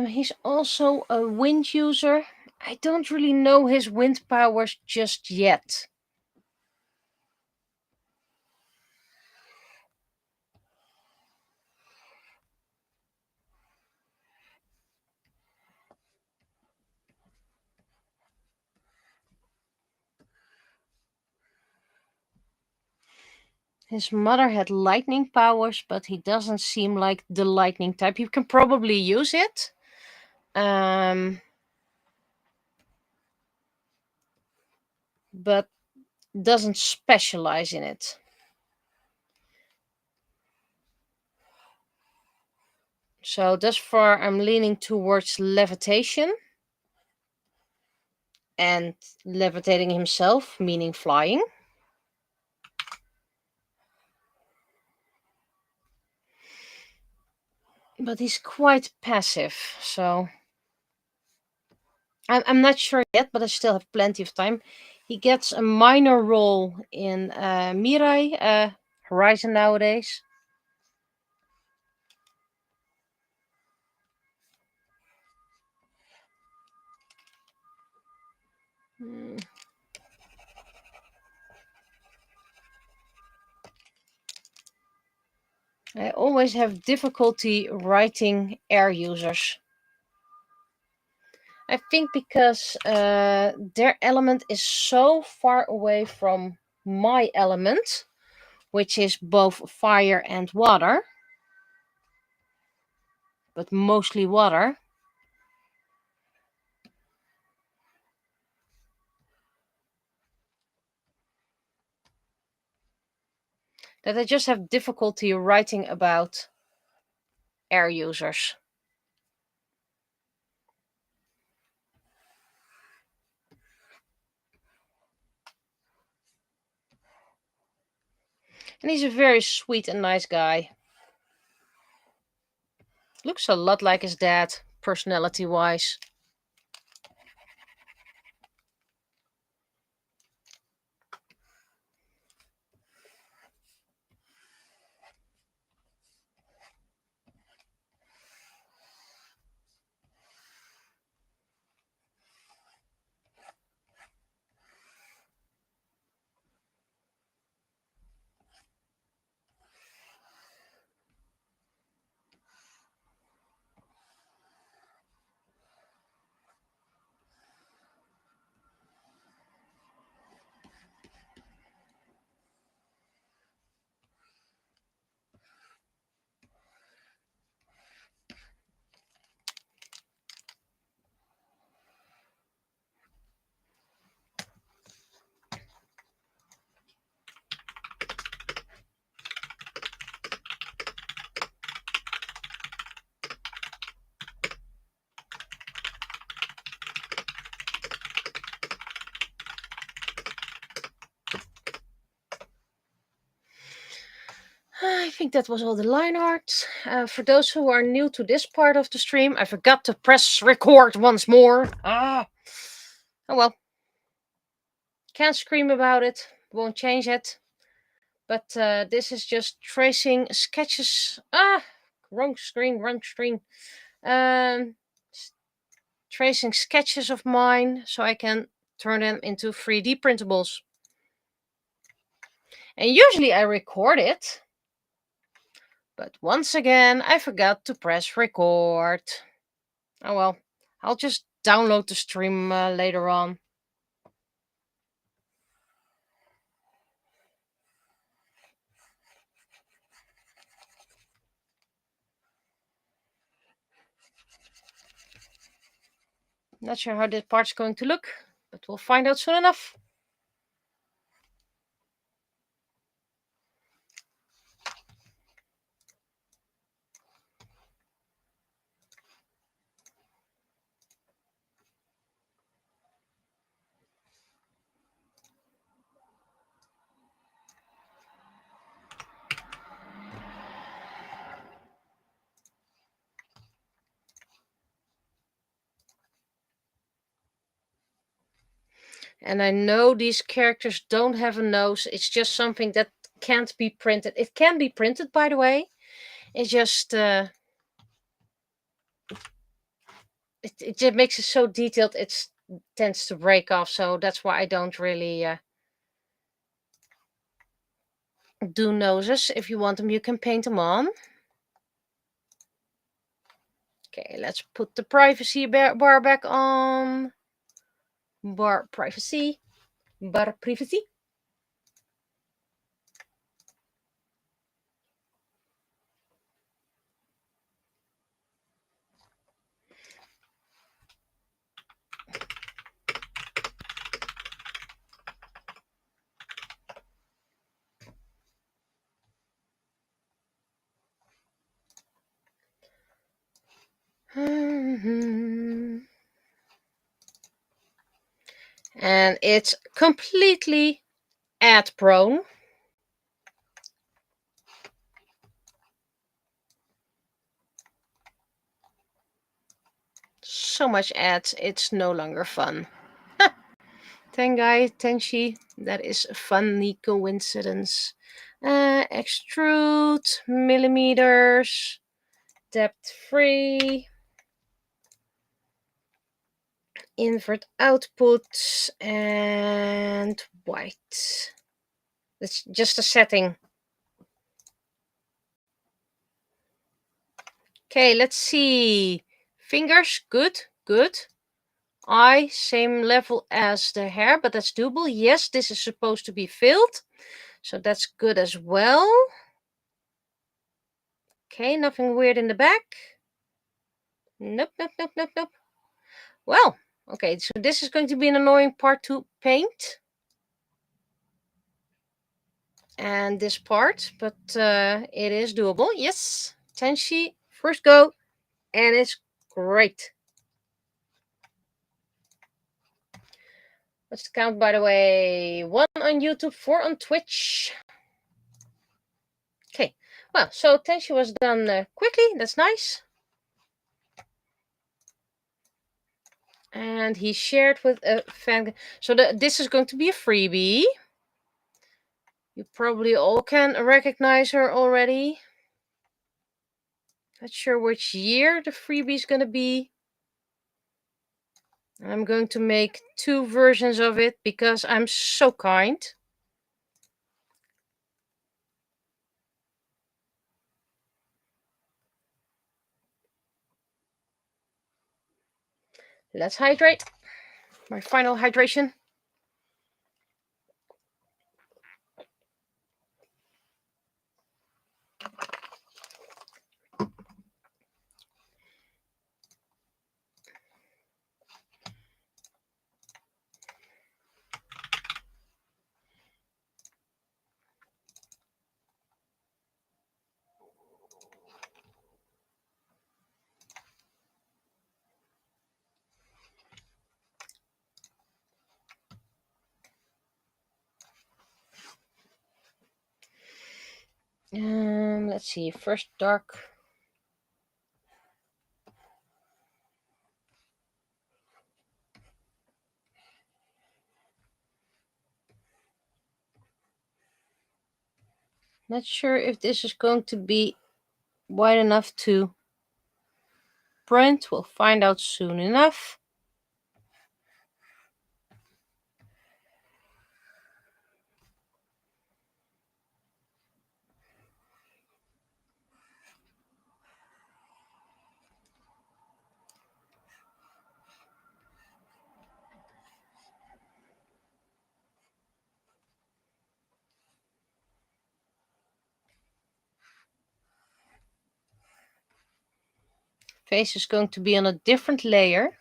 He's also a wind user. I don't really know his wind powers just yet. His mother had lightning powers, but he doesn't seem like the lightning type. You can probably use it. But doesn't specialize in it. So thus far I'm leaning towards levitation and levitating himself, meaning flying. But he's quite passive, so I'm not sure yet, but I still have plenty of time. He gets a minor role in Mirai Horizon nowadays. Hmm. I always have difficulty writing air users. I think because their element is so far away from my element, which is both fire and water, but mostly water. That I just have difficulty writing about air users. And he's a very sweet and nice guy. Looks a lot like his dad, personality wise. I think that was all the line art. For those who are new to this part of the stream, I forgot to press record once more. Oh well. Can't scream about it. Won't change it. But this is just tracing sketches. Wrong screen, wrong screen. Tracing sketches of mine so I can turn them into 3D printables. And usually I record it. But once again, I forgot to press record. Oh well, I'll just download the stream later on. Not sure how this part's going to look, but we'll find out soon enough. And I know these characters don't have a nose. It's just something that can't be printed. It can be printed, by the way. It just it just makes it so detailed. It tends to break off. So that's why I don't really do noses. If you want them, you can paint them on. Okay, let's put the privacy bar back on. Bar privacy. Bar privacy. And it's completely ad prone. So much ads, it's no longer fun. Tengai, Tenshi, that is a funny coincidence. Extrude, millimeters, depth free, invert output, and white. That's just a setting. Okay, let's see. Fingers, good, good. Eye, same level as the hair, but that's doable. Yes, this is supposed to be filled, so that's good as well. Okay, nothing weird in the back. Nope, nope, nope, nope, nope. Well, okay, so this is going to be an annoying part to paint. And this part, but it is doable. Yes, Tenshi, first go, and it's great. What's the count, by the way? 1 on YouTube, 4 on Twitch. Okay, well, so Tenshi was done quickly. That's nice. And he shared with a fan. So this is going to be a freebie. You probably all can recognize her already. Not sure which year the freebie is going to be. I'm going to make 2 versions of it because I'm so kind. Let's hydrate. My final hydration. Let's see. First dark. Not sure if this is going to be wide enough to print. We'll find out soon enough. Face is going to be on a different layer.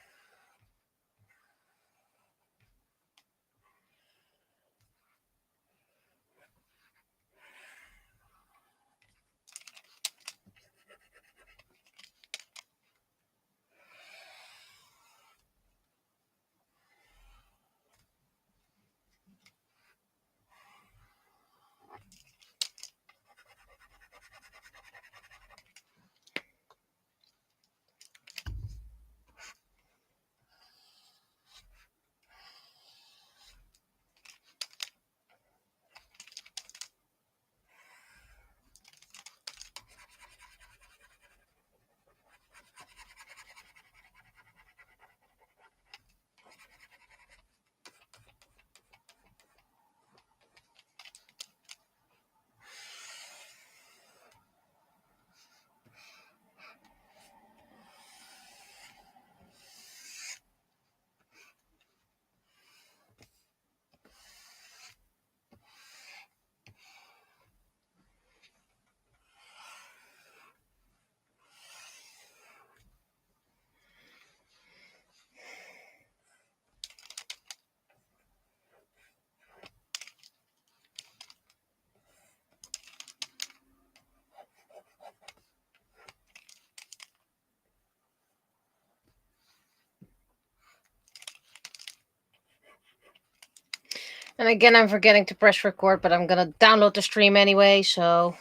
And again, I'm forgetting to press record, but I'm gonna download the stream anyway, so.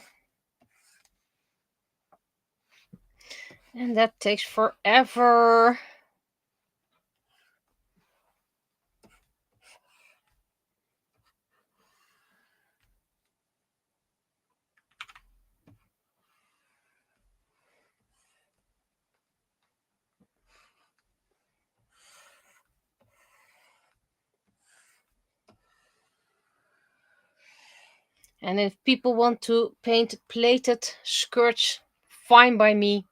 And that takes forever. And if people want to paint plated skirts, fine by me.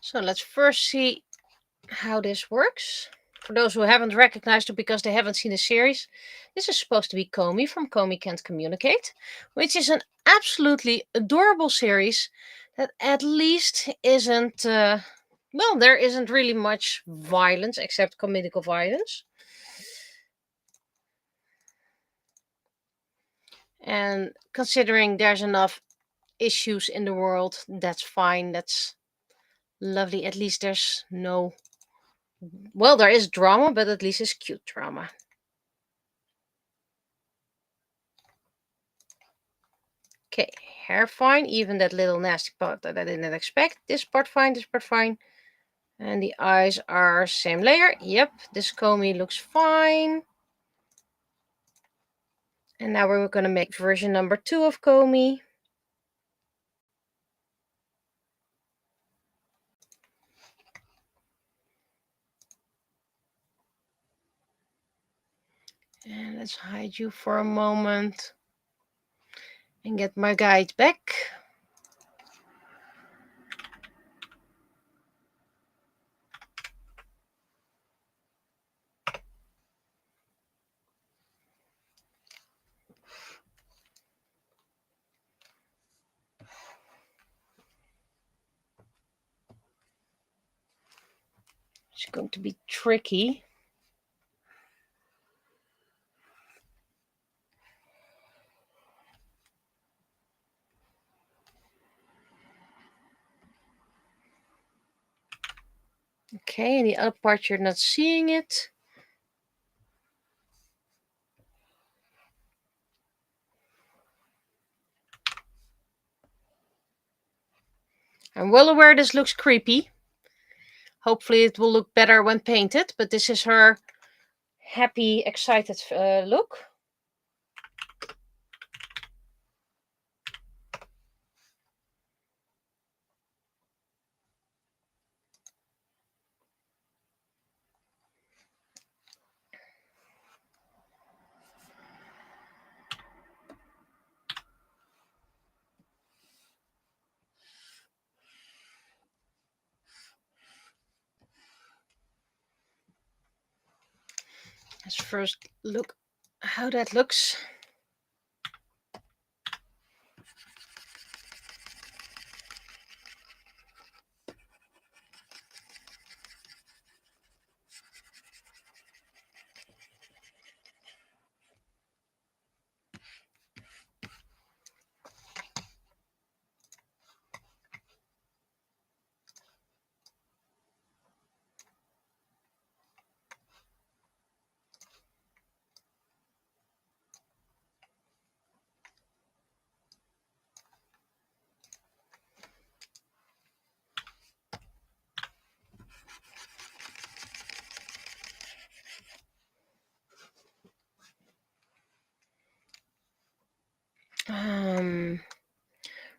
So let's first see how this works. For those who haven't recognized it because they haven't seen the series, this is supposed to be Comey from Comey Can't Communicate, which is an absolutely adorable series that at least isn't, well, there isn't really much violence except comedical violence. And considering there's enough issues in the world, that's fine. That's lovely. At least there's no, well, there is drama, but at least it's cute drama. Okay, hair fine, even that little nasty part that I didn't expect. This part fine, this part fine. And the eyes are same layer. Yep, this Comey looks fine. And now we're going to make version number 2 of Comey. And let's hide you for a moment and get my guide back. It's going to be tricky. Okay, and the other part you're not seeing it. I'm well aware this looks creepy. Hopefully it will look better when painted, but this is her happy, excited look. Let's first look how that looks.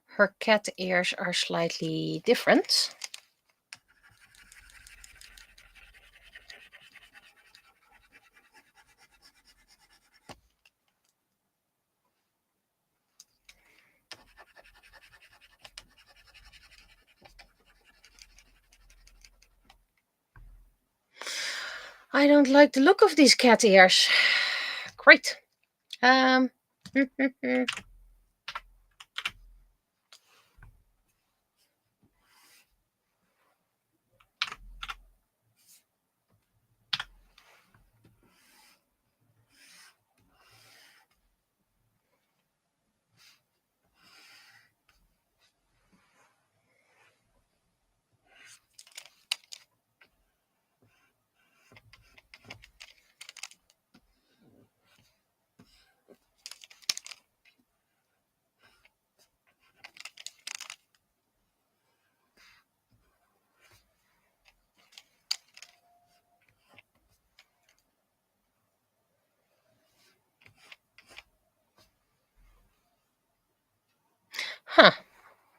Her cat ears are slightly different. I don't like the look of these cat ears. Great. Huh.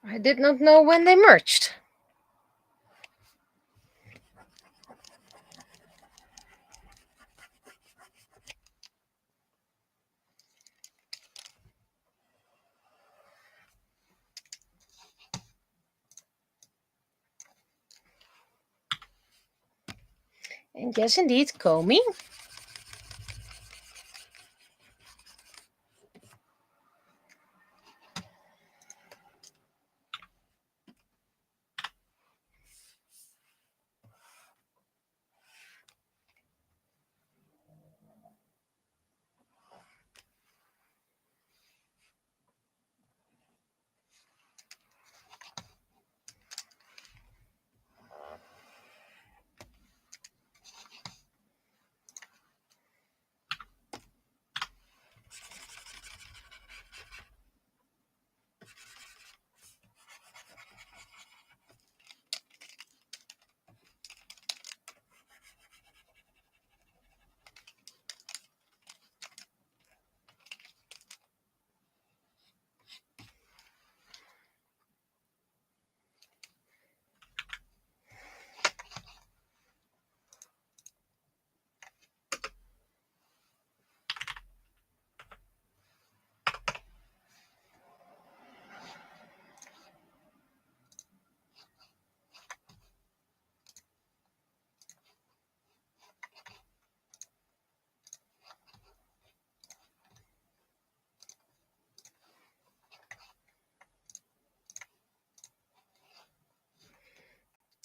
I did not know when they merged. And yes, indeed, Comey.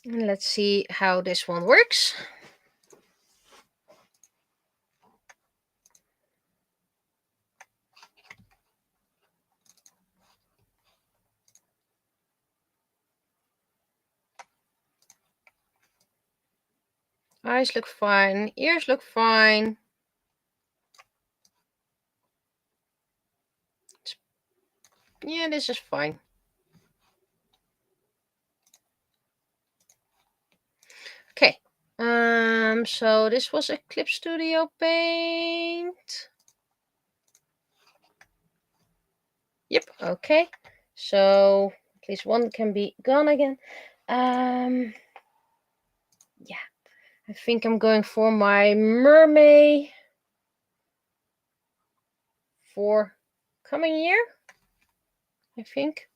And let's see how this one works. Eyes look fine. Ears look fine. Yeah, this is fine. Okay. So this was Eclipse Studio Paint. Yep. Okay. So at least one can be gone again. Yeah. I think I'm going for my mermaid for coming year. I think.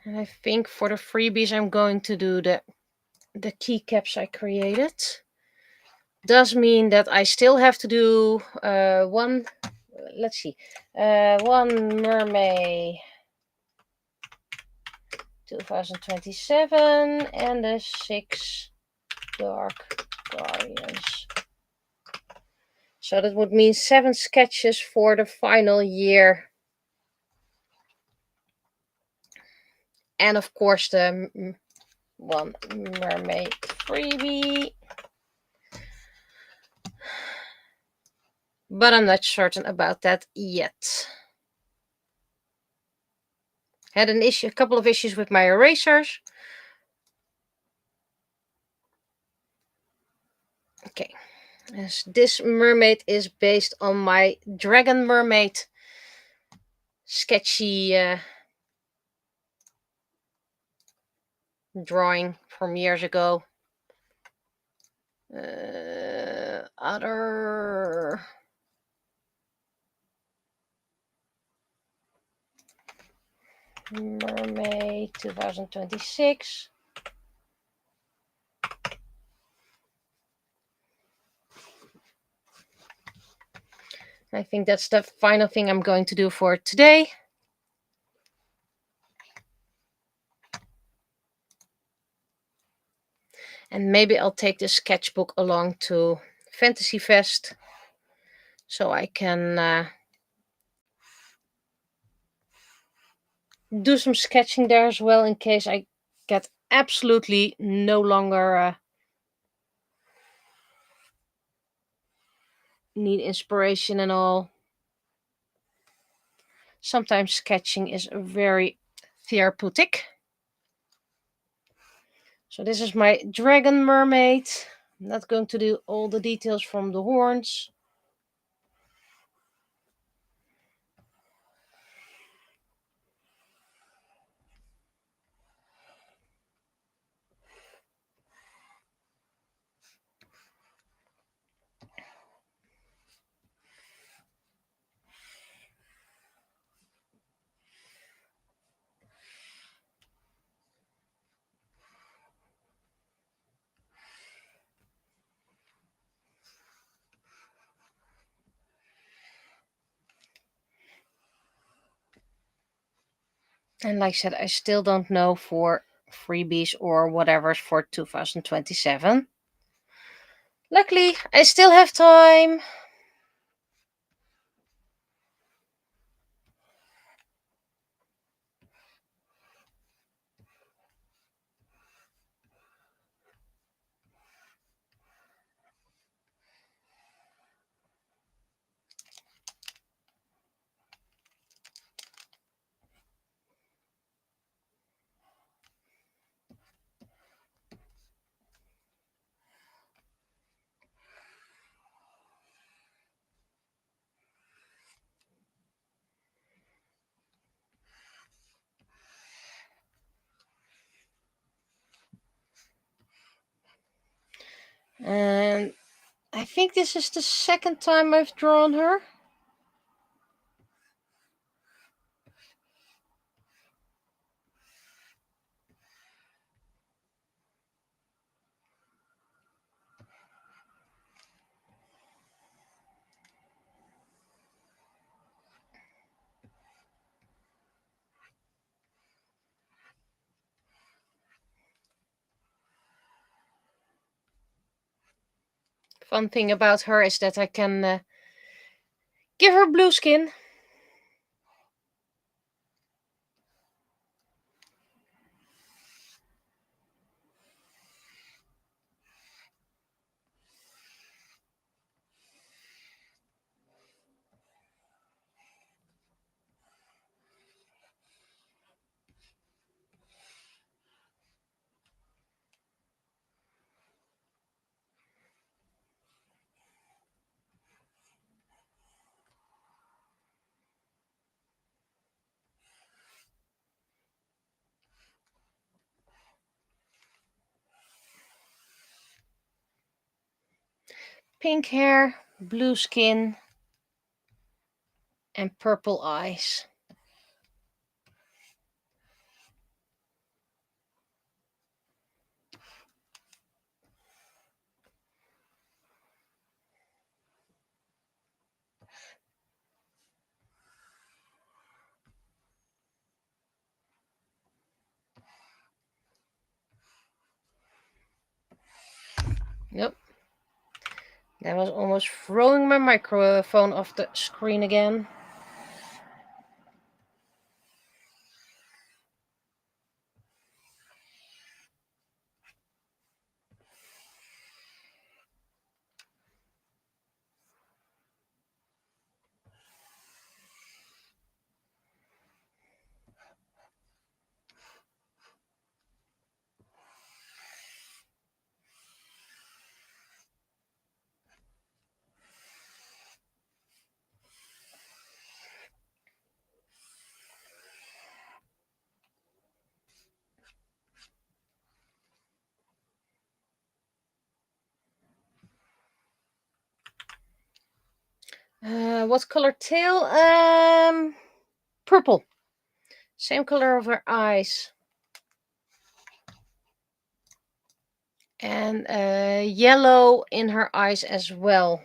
And I think for the freebies, I'm going to do the keycaps I created. does mean that I still have to do one mermaid 2027 and the 6 dark guardians. So that would mean 7 sketches for the final year. And of course the one mermaid freebie. But I'm not certain about that yet. Had a couple of issues with my erasers. Okay. As this mermaid is based on my dragon mermaid sketchy drawing from years ago. Other mermaid 2026. I think that's the final thing I'm going to do for today. And maybe I'll take this sketchbook along to Fantasy Fest so I can do some sketching there as well in case I get absolutely no longer need inspiration and all. Sometimes sketching is very therapeutic. So this is my dragon mermaid. I'm not going to do all the details from the horns. And like I said, I still don't know for freebies or whatever for 2027. Luckily, I still have time. And I think this is the second time I've drawn her. Fun thing about her is that I can give her blue skin. Pink hair, blue skin, and purple eyes. Yep. That was almost throwing my microphone off the screen again. What color tail? Purple. Same color of her eyes. And yellow in her eyes as well.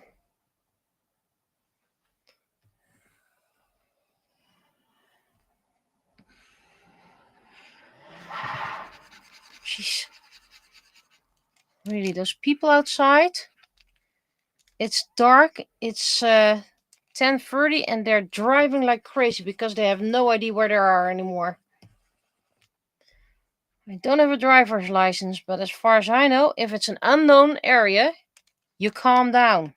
Jeez. Really, those people outside. It's dark. It's 10:30 and they're driving like crazy because they have no idea where they are anymore. I don't have a driver's license, but as far as I know, if it's an unknown area, you calm down.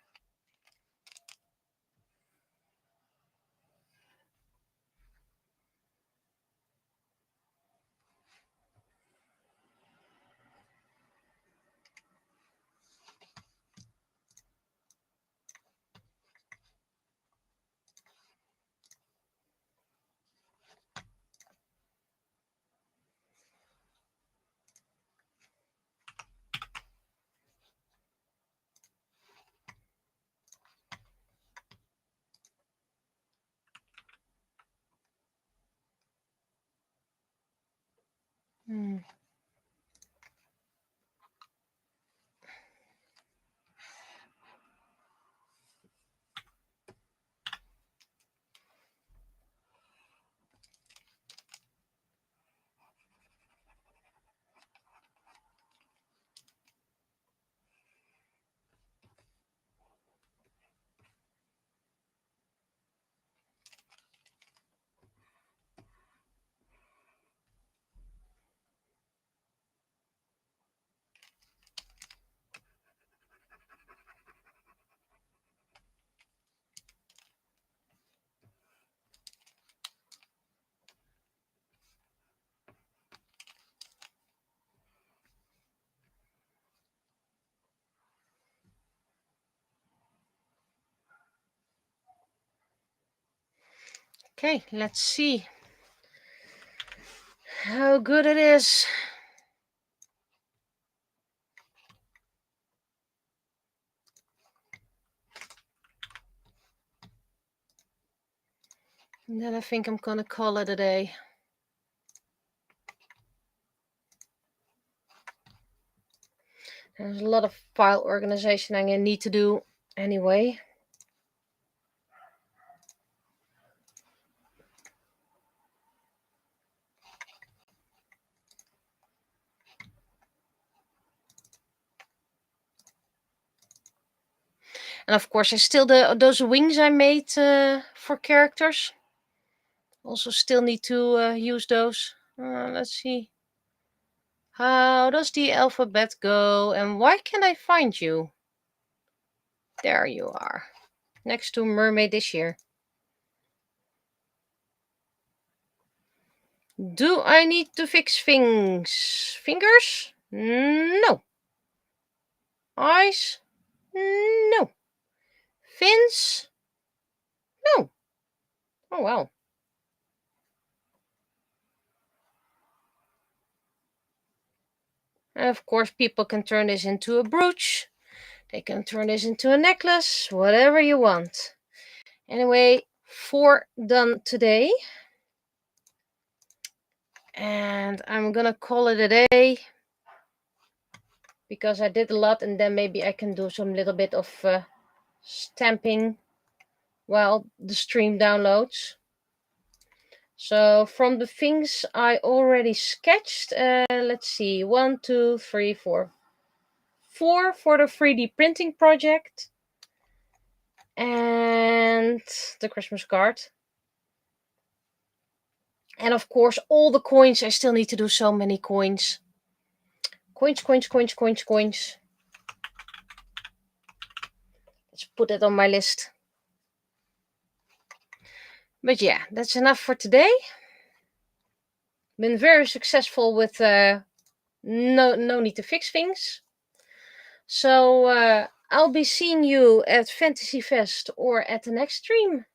Okay, let's see how good it is. And then I think I'm gonna call it a day. There's a lot of file organization I need to do anyway. And of course, I still those wings I made for characters. Also, still need to use those. Let's see. How does the alphabet go? And why can't I find you? There you are, next to Mermaid this year. Do I need to fix things? Fingers? No. Eyes? No. Fins? No. Oh well. And of course, people can turn this into a brooch. They can turn this into a necklace, whatever you want. Anyway, 4 done today. And I'm gonna call it a day because I did a lot, and then maybe I can do some little bit of stamping while the stream downloads. So from the things I already sketched, let's see, 1, 2, 3, 4, 4 for the 3D printing project. And the Christmas card. And of course, all the coins. I still need to do so many coins. Coins. Let's put it on my list. But yeah, that's enough for today. Been very successful with no need to fix things. So I'll be seeing you at Fantasy Fest or at the next stream.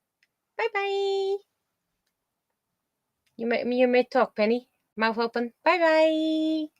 Bye bye. You may talk, Penny. Mouth open. Bye bye.